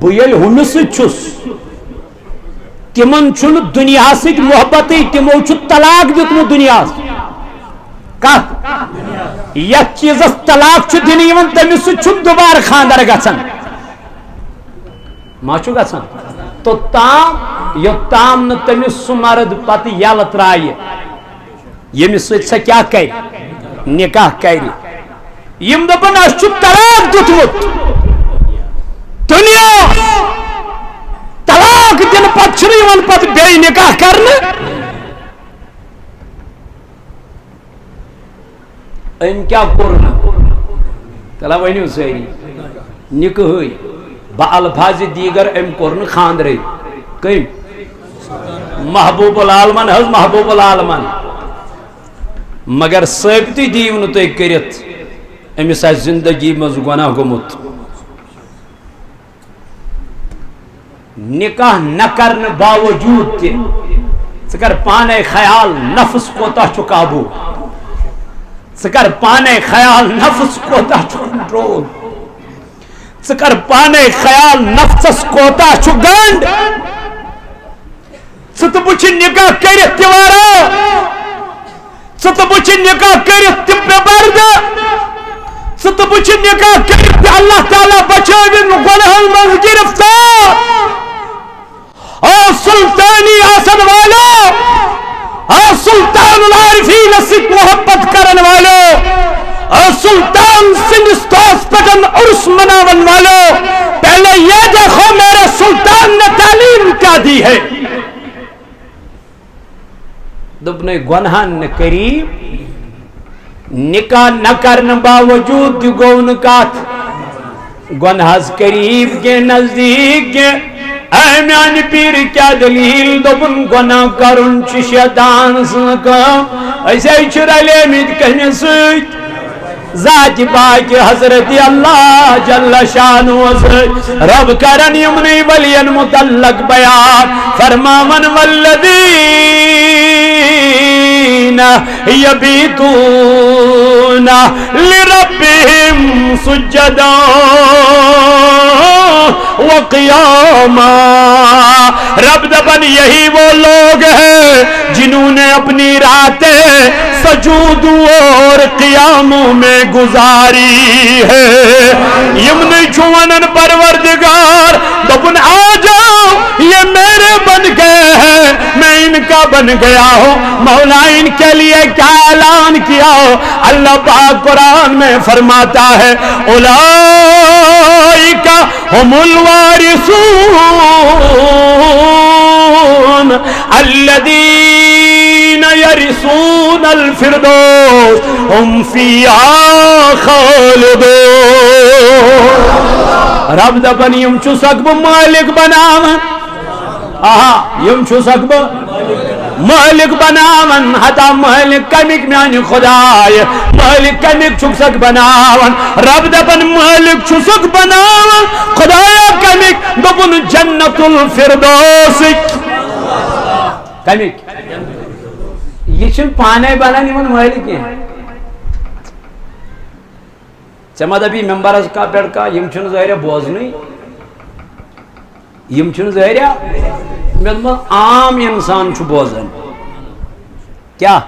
بل ہمس چھس تمن چھن دنیا ست محبت تمو چھ طلاق دیتمت دنیا کت یت چیزس طلاق چھ دن تمس ست دوبارہ خاندر گھان ما چھ گھان تو تام یوتام ن تمس سہ مرد پتہ یل ترائے یمس ست سہ کیا کر نکاح کر یم دپن اس چھ طلاق دیتمت دنیا طلاق دن پتہ پتہ بی نکاح کرنے ام کیا کورن تلا ونیو ساری نکاح با الفاظ دیگر ام کورن خاندر کم محبوب العالمن حض محبوب العالمن مگر ثابتی دیو نو تھی کرت امس زندگی مز گناہ گومت نکاح نہ کرنے باوجود تہ ثر پانے خیال نفس کوتا چھ قابو ثر پانے خیال نفس کوتا چھ کنٹرول ثر پانے خیال نفسس کوتا چھ گنڈ ثت بچ نکاح کرت تیوارا ثت بچ نکاح کرت تہ برد ثت بچ نکاح کرت اللہ تعالی بچاوین گناہن من گرفتار او سلطانی آسن والو او سلطان العارفین ست محبت کرن والو او سلطان سندستاس پٹن عرس مناون والو پہلے یہ دیکھو میرے سلطان نے تعلیم کیا دی ہے دبنے گناہن نے قریب نکاح نہ کرنے باوجود دی گون کات گناہز قریب کے نزدیک کے اے میان پیر کیا دلیل دبن گناہ کرن چھ شیطان سکم ایسے چرالے مید کہنے سویت ذات پاک حضرت اللہ جل شانو رب کرن یمنی ولین متعلق بیان فرماون والذین یبیتون لربهم سجدا وقیاما رب دبن یہی وہ لوگ ہیں جنہوں نے اپنی راتیں سجودوں اور قیاموں میں گزاری ہے یمن چونن پروردگار دبن آ جاؤ یہ میرے بن گئے ہیں میں ان کا بن گیا ہوں مولا ان کے لیے کیا اعلان کیا ہو اللہ پاک قرآن میں فرماتا ہے اولئک هم الوارثون الذين يرثون الفردوس هم فيها خالدون رب دپن یم چھ سکب مالک بناون یم چھ سکب مالک بناون حتا مالک کمک میانی خدای مالک کمک چھک بناون رب دپن مالک چھک بناون خدایا کمک دپن جنت الفردوس کمک یہ چھن پانے بنان یمن مالک ہیں چما دبی ممبرس کا پیڑ کا یم چھن ظاہر بوزنی یم چھن ظاہر عام انسان چھ بوزن کیا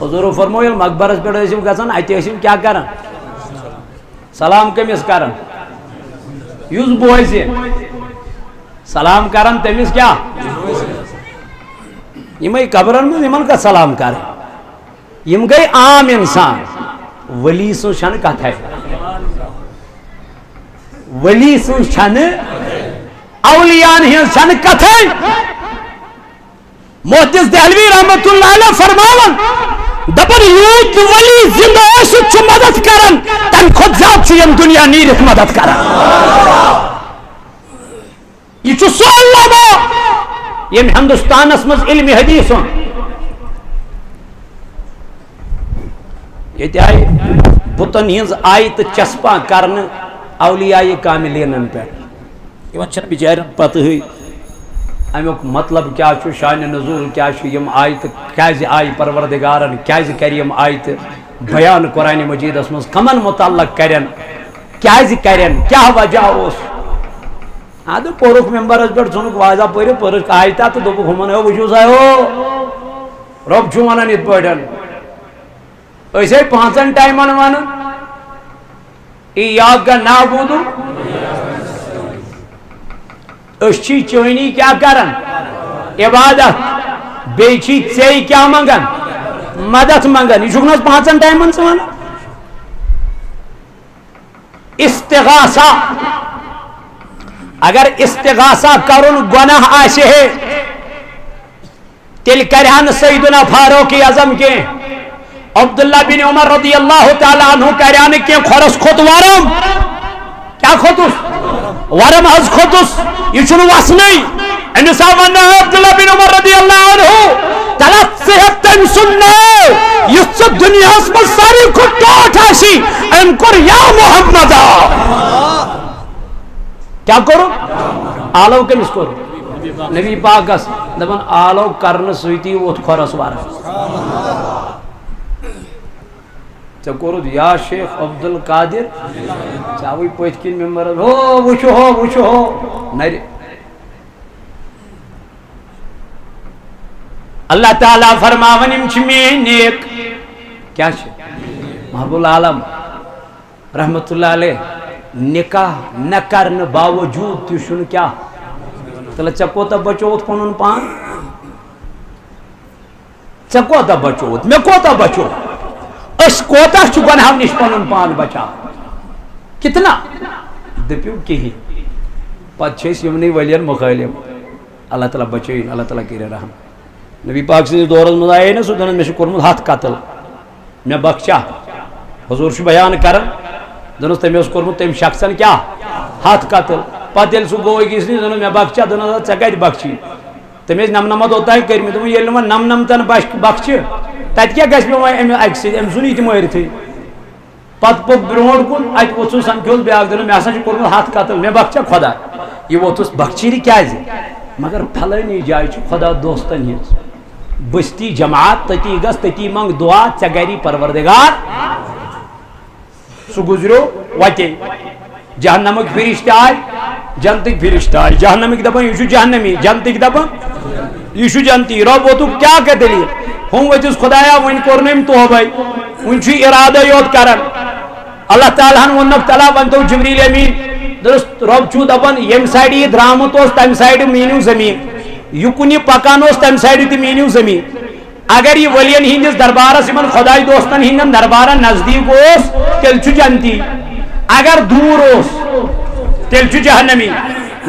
حضور فرمویل مقبرس پہ گھان ات کیا کران سلام کمس کران یس بوزِ سلام کران تمس کیا یمے قبرن من یمن کا سلام کر یم گئی عام انسان ولی سن چھن کتھ ولی سن چھن اولیان ہن چھن کتھ محدث دہلوی رحمت اللہ علیہ فرماون دپن یوت ولی زندہ چھ مدد کرن تم خود ذات چھ یم دنیا نیرت مدد کرن یہ چھ سو علماء یم ہندوستانس مز علم حدیث یہ آئی بتن ہز آئی تو چسپاں کرن اولیاء کاملین پہ یمن چھن بچارن پتہ ہے امیک مطلب کیا چھو شان نزول کیا چھو یم آیت کیازِ آئی پروردگارن کیازِ کر یم آیت بیان قرآن مجید اسمز کمن متعلق کرن کیازِ کرن کیا وجہ اس اد پورک ممبرس پہ ژھنک واضح پٔرِتھ پٔرٕکھ آیتہ تو دوٚپُکھ ہُمن ہو وٕچھِو سا ہو رۄب چھُ ونان یِتھ پٲٹھۍ أسۍ ہے 5 ٹایمن ونان ایاکَ نعبُدُ أسۍ چھی چٲنی کیا کران عبادت بیٚیہِ چھی ژےٚ کیا منگان مدد منگان یہ چھُکھ نہٕ حظ 5 ٹایمن ژٕ ونان استغاثہ اگر استغاثہ کرن گناہ آسے ہے تیل کرہن سیدنا فاروق اعظم کے عبداللہ بن عمر رضی اللہ تعالیٰ عنہ کرہن کے خورس کھوت ورم کیا کھوتس ورم از کھوتس یہ چھنو وسنی انسا ونہ عبداللہ بن عمر رضی اللہ عنہ تلت صحت تم سننے یس دنیا اس پر ساری کو ٹوٹ آسی انکر یا محمد کیا کرو آلو کمس کرو نبی پاکس دپان آلو کرن سیتی ووت کھورس وار ژےٚ کوٚرُتھ یا شیخ عبد القادر ژےٚ آوٕے پٔتھۍ کِنۍ ممبرس ہو وٕچھو ہو نرِ اللہ تعالیٰ فرماون یم چھ میٲنۍ نیک کیا چھ محبوب العالم رحمت اللہ علیہ نکاح نہ کرنے باوجود تہ چھُنہٕ کیا تیٚلہِ ژےٚ کوتاہ بچووُتھ پنُن پان ژےٚ کوتاہ بچووُتھ مےٚ کوتاہ بچو أسۍ کوتاہ چھُ گۄنہو نِش پنُن پان بچاوان کتنا دٔپِو کِہیٖنۍ پتہٕ چھِ أسۍ یِمنٕے ؤلین مُخٲلِف اللہ تعالیٰ بچٲیِن اللہ تعالیٰ کٔرِنۍ رحم نبی پاک سٕنٛدِس دورس منٛز آیے نا سُہ دپان مےٚ چھُ کوٚرمُت 100 قتل مےٚ بخشا حضوٗر چھُ بیان کران دنس تمہیں اس کورمت تم شخصن کیا 100 قتل پتہ یل سہ گو أکِس نِش دنس مےٚ بخشا دنس ژےٚ کتہِ بخشی تم نمنمت اوتانۍ کٔرمٕتۍ دوٚپُن ییٚلہِ نہٕ وۄنۍ نمنمتن بخشہِ تتہِ کیٛاہ گژھِ مےٚ وۄنۍ امہِ اکہِ سۭتۍ أمۍ ژھُن یہِ تہِ مٲرتھٕے پتہٕ پوٚک برونٛٹھ کُن اتہِ ووٚتھُن سمکھیوس بیاکھ دپُن مےٚ ہسا چھُ کوٚرمُت 100 قتل مےٚ بخشا خۄدا یہِ ووٚتھُس بخشیٖری کیٛازِ مگر پھلٲنی جایہِ چھُ خۄدا دوستن ہِنٛز بستی جماعت تتی گژھ تتی منگ دعا ژےٚ گری پروردگار سہ گزریو وتے جہنمک فرشتہ آئے جنتک فرشتہ آئے جہنمک دپان یہ جہنمی جنتک دپان یہ جنتی رب ووتُکھ کیا کہ دلیل ہم ورتس خدایا ون کور نم توبے ون ارادہ یوت کران اللہ تعالیٰ ہن ونک تلا ونتو جبریل امین درست رب چھو دپان یم سائڈ یہ درامت اس تم سائڈ مینیو زمین یکنی پکان اس تم سائڈ تہ مینیو زمین اگر یہ ولین ہندس دربارس یمن خدائی دوستن ہندن دربارن نزدیک اس تیل چھ جنتی اگر دور اس تیل چھ جہنمی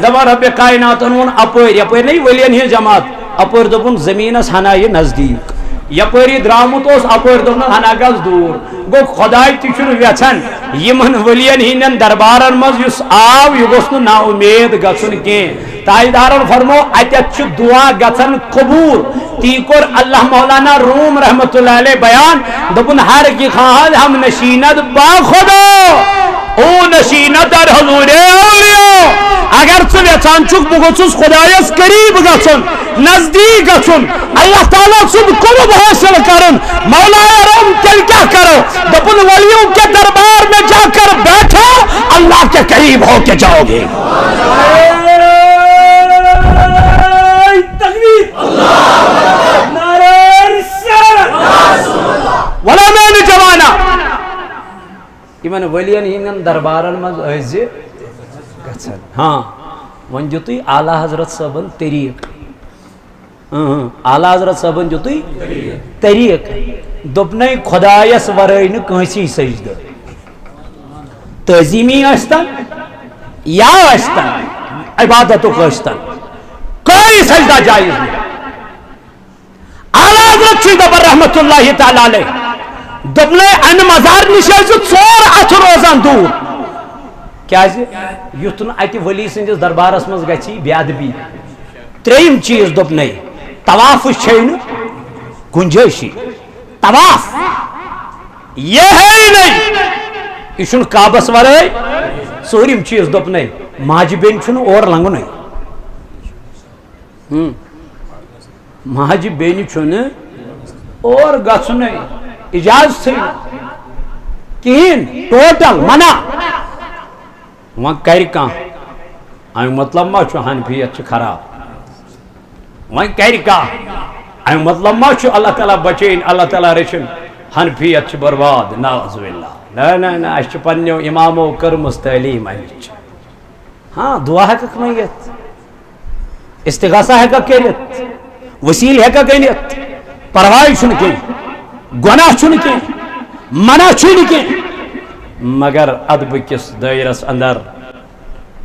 دپان رب کائنات ون اپر یپر نہیں ولین ہند جماعت اپر دپن زمینس ہنا یہ نزدیک یپری درامت اس اپر دپن ہنا گز دور گو خدائی تہ چھن ویژھان یمن ولین ہندن دربارن مز یس آو یہ گوس نا امید گژھن کینٛہہ تاجدارن فرمو اتت چھ دعا گژھن قبول تی کور اللہ مولانا روم رحمت اللہ علیہ بیان دپن ہر کی خواہد ہم نشینت با خدا او نشینت در حضور اولیاء اگر ژٕ یژھان چھُکھ بہٕ گوٚژھُس خدایس قریب گژھُن نزدیک گژھُن اللہ تعالیٰ سُنٛد قرب حٲصِل کرُن مولا روم تیٚلہِ کیٛاہ کرو دپن ولیوں کے دربار میں جا کر بیٹھو اللہ کے قریب ہو کے جاؤ گے یمن ولین ہندن دربارن مز ٲسۍ گژھان ہاں ون دِتُے اعلیٰ حضرت صٲبن طریق اعلیٰ حضرت صٲبن دِتُے طریق دوٚپنَے خۄدایس ورٲے نہٕ کٲنٛسی سجدٕ تعظیٖمی ٲسۍتن یا ٲسۍتن عبادتُک ٲسۍتن کوئی سجدہ جائز نہیں اعلیٰ حضرت چھُ دپان رحمت اللہ تعالیٰ علیہ دپنے ان مزار نش ژور اتھ روزان دور کیازِ یُتھ نہٕ اتہِ ولی سٕنٛدِس دربارس منٛز گژھی بے ادبی ترٛیٚیِم چیٖز دوٚپنَے طوافٕچ چھے نہٕ گُنجٲیشی طواف یہ ہے نہیں یہ چھُنہٕ کعبس ورٲے ژوٗرِم چیٖز دوٚپنَے ماجہِ بیٚنہِ چھُنہٕ اور لنگنٕے ماجہِ بیٚنہِ چھُنہٕ اور گژھنٕے اِجازتھٕے کِہیٖنۍ ٹوٹل منع وۄنۍ کرِ کانٛہہ اَمیُک مطلب ما چھُ حنفیت چھِ خراب وۄنۍ کرِ کانٛہہ اَمیُک مطلب ما چھُ اللہ تعالیٰ بچٲیِن اللہ تعالیٰ رٔچھِن حنفیت چھِ برباد نعوذ باللہ نہ اَسہِ چھِ پنٛنیو اِمامو کٔرمٕژ تعلیٖم اَمِچ ہاں دعا ہٮ۪ککھ منٛگِتھ استغاثہ ہٮ۪ککھ کٔرِتھ وسیٖلہٕ ہٮ۪ککھ أنِتھ پرواے چھُنہٕ کینٛہہ گۄناہ چھُنہٕ کینٛہہ منع چھُنہٕ کینٛہہ مگر ادبہٕ کِس دٲیرس اندر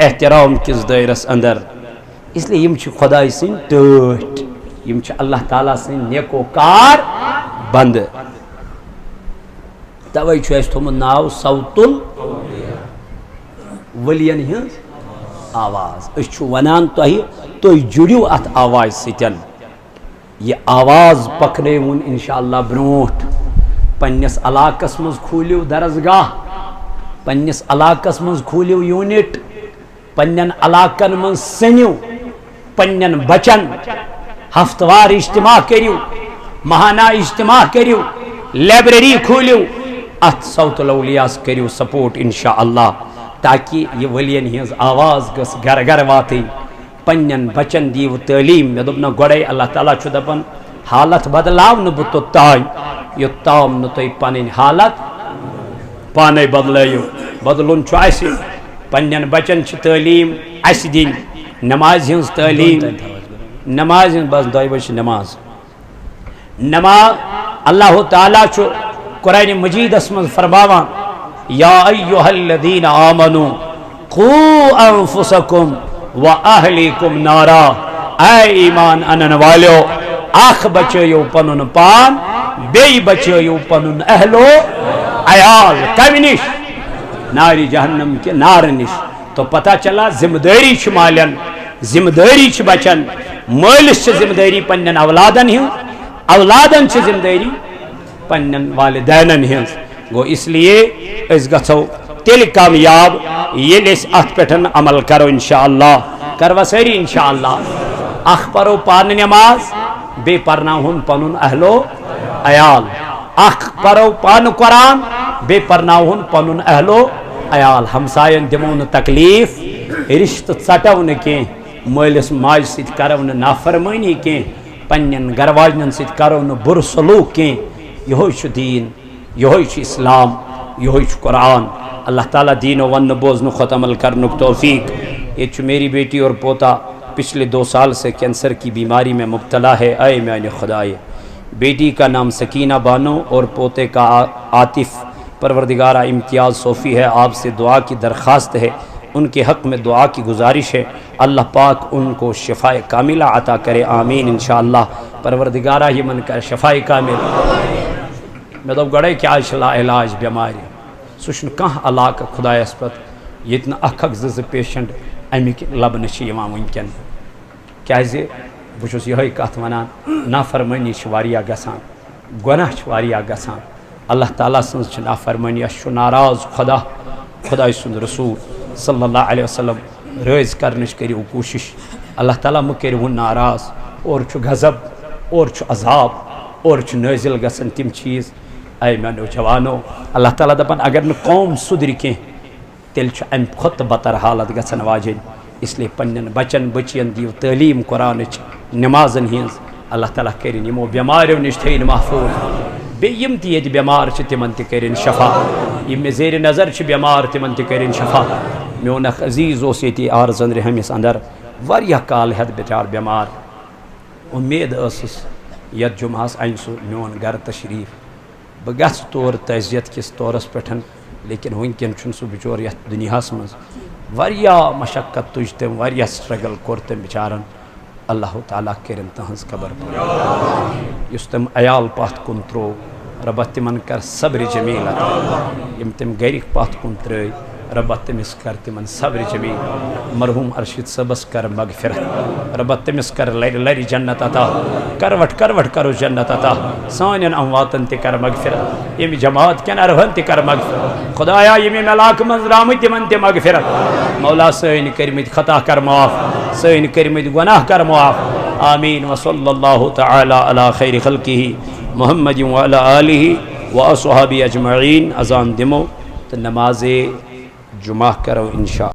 احترام کِس دٲیرس اندر اس لیے یِم چھِ خۄداے سٕنٛدۍ ٹٲٹھۍ یِم چھِ اللہ تعالیٰ سٕنٛدۍ نیکوکار بنٛدٕ توے چھُ اَسہِ تھوٚمُت ناو صوتُل ؤلین ہٕنٛز آواز أسۍ چھُ وَنان تۄہہِ تُہۍ جُڑِو اَتھ آوازِ سۭتۍ یہِ آواز پکنٲوُن اِنشاء اللہ برونٛٹھ پنٛنِس علاقس منٛز کھوٗلِو درسگاہ پنٛنِس علاقس منٛز کھوٗلِو یوٗنِٹ پنٛنٮ۪ن علاقن منٛز سٔنِو پنٛنٮ۪ن بچن ہفتہٕ وار اجتماع کٔرِو ماہانہ اجتماع کٔرِو لایبرری کھوٗلِو اتھ صوت الاولیاس کٔرِو سپورٹ انشاء اللہ تاکہ یہ ولین ہٕنٛز آواز گٔژھ گرٕ گرٕ واتٕنۍ پنٛنٮ۪ن بچن دِیِو تعلیٖم مےٚ دوٚپ نہ گۄڈے اللہ تعالیٰ چھُ دپان حالت بدلاونہٕ بہٕ توٚتام یوٚتام نہٕ تُہۍ پنٕنۍ حالت پانے بدلٲیِو بدلُن چھُ اَسہِ پنٛنٮ۪ن بچن چھِ تعلیٖم اَسہِ دِنۍ نمازِ ہٕنٛز تعلیٖم نمازِ ہٕنٛز بس 2 بجے چھِ نماز اللہ تعالیٰ چھُ قرآنِ مجیٖدس منٛز فرماوان یا ایُّہا الذیٖنَ آمنوٗ قوٗ انفُسکُم واہلیکُم نارا اے ایمان انن والیو اکھ بچٲیِو پنُن پان بیٚیہِ بچٲیِو پنُن اہلو عیال کمہِ نِش نارِ جہنم کہِ نارٕ نِش تو پتہ چلا ذمہ دٲری چھِ مالٮ۪ن ذمہ دٲری چھِ بچن مٲلِس چھِ ذمہ دٲری پنٛنٮ۪ن اولادن ہٕنٛز اولادن چھِ ذمہ دٲری پنٛنٮ۪ن والدینن ہٕنٛز گوٚو اس لیے أسۍ گژھو تیٚلہِ کامیاب ییٚلہِ أسۍ اتھ پٮ۪ٹھ عمل کرو انشاء اللہ کروا سٲری انشاء اللہ اکھ پرو پانہٕ نٮ۪ماز بیٚیہِ پرناوہون پنُن اہلو عیال اکھ پرو پانہٕ قرآن بیٚیہِ پرناوہون پنُن اہلو عیال ہمساین دِمو نہٕ تکلیٖف رشتہٕ ژٹو نہٕ کینٛہہ مٲلِس ماجہِ سۭتۍ کرو نہٕ نافرمٲنی کینٛہہ پنٛنٮ۪ن گرٕ واجنٮ۪ن سۭتۍ کرو نہٕ بُرٕ سلوٗک کینٛہہ یِہوے چھُ دیٖن یِہوے چھُ اسلام یِہوے چھُ قرآن اللہ تعالیٰ دینو وننہٕ بوزنہٕ کھۄتہٕ عمل کرنُک توفیق یہ چھُ میری بیٹی اور پوتا پچھلے 2 سال سے کینسر کی بیماری میں مبتلا ہے اے میانِ خدائے بیٹی کا نام سکینہ بانو اور پوتے کا عاطف پروردگارہ امتیاز صوفی ہے آپ سے دعا کی درخواست ہے ان کے حق میں دعا کی گزارش ہے اللہ پاک ان کو شفاء کاملہ عطا کرے آمین انشاءاللہ پروردگارہ یمن کر شفاء کامل مےٚ دوٚپ گۄڈے کیٛازِ چھِ لا علاج بٮ۪مارِ سُہ چھُنہٕ کانٛہہ علاقہٕ خۄدایَس پتہٕ ییٚتہِ نہٕ اکھ 2 پیشنٹ اَمِکۍ لبنہٕ چھِ یِوان وٕنکٮ۪ن کیٛازِ بہٕ چھُس یِہوٚے کتھ ونان نافرمٲنی چھِ واریاہ گژھان گۄناہ چھِ واریاہ گژھان اللہ تعالیٰ سٕنٛز چھِ نافرمٲنی اَسہِ چھُ ناراض خۄداے سُنٛد رسوٗل صلی اللہ علیہ وسلم رٲضۍ کرنٕچ کٔرِو کوٗشِش اللہ تعالیٰ مہٕ کٔرِوُن ناراض اورٕ چھُ غضب اورٕ چھُ عذاب اورٕ چھُ نٲزِل گژھان تِم چیٖز اے میانیو جوانو اللہ تعالیٰ دپان اگر نہٕ قوم سُدرِ کینٛہہ تیٚلہِ چھُ اَمہِ کھۄتہٕ بدتر حالت گژھان واجیٚنۍ اس لیے پنٛنٮ۪ن بچن بٔچِیَن دِیِو تعلیٖم قرآنٕچ نٮ۪مازن ہٕنٛز اللہ تعالیٰ کٔرِنۍ یِمو بٮ۪ماریو نِش تھٲیِن محفوٗظ بیٚیہِ یِم تہِ ییٚتہِ بٮ۪مار چھِ تِمن تہِ کٔرِنۍ شفا یِم مےٚ زیرِ نظر چھِ بٮ۪مار تِمن تہِ کٔرِنۍ شفا میون اکھ عزیٖز اوس ییٚتہِ آرزن رحمِس اندر واریاہ کال ہٮ۪تھ بِچار بٮ۪مار اُمید ٲسٕس یتھ جُمعس انہِ سُہ میون گرٕ تشریٖف بہٕ گژھٕ تور تعزیت کِس طورس پٮ۪ٹھ لیکن وٕنکٮ۪ن چھُنہٕ سُہ بِچور یتھ دُنیاہس منٛز واریاہ مشقت تُج تٔمۍ واریاہ سٹرگل کوٚر تٔمۍ بِچارن اللہ تعالیٰ کٔرِنۍ تٕہٕنٛز خبر یُس تٔمۍ عیال پتھ کُن ترٛوو رۄبہ تِمن کر صبرِ جمیٖل عطا یِم تٔمۍ گرِکۍ پتھ کُن ترٛٲے رب تمس کر تمن صبر جمیل مرحوم ارشد صبس کر مغفرت رب تمس کر لری لری جنت عطا کروٹ کروٹ کرو جنت عطا سانین امواتن تہ کر مغفرت یم جماعت کین ارہن تہ کر مغفرت خدایا یم علاقہ من رامت تمن تہ مغفرت مولا سین کرمت خطا کر معاف سین کرمت گناہ کر معاف آمین وصلی اللہ تعالی علی خیر خلقہ محمد وعلی آلہ واصحابہ اجمعین اذان دمو تو نماز جمعہ کرو انشاء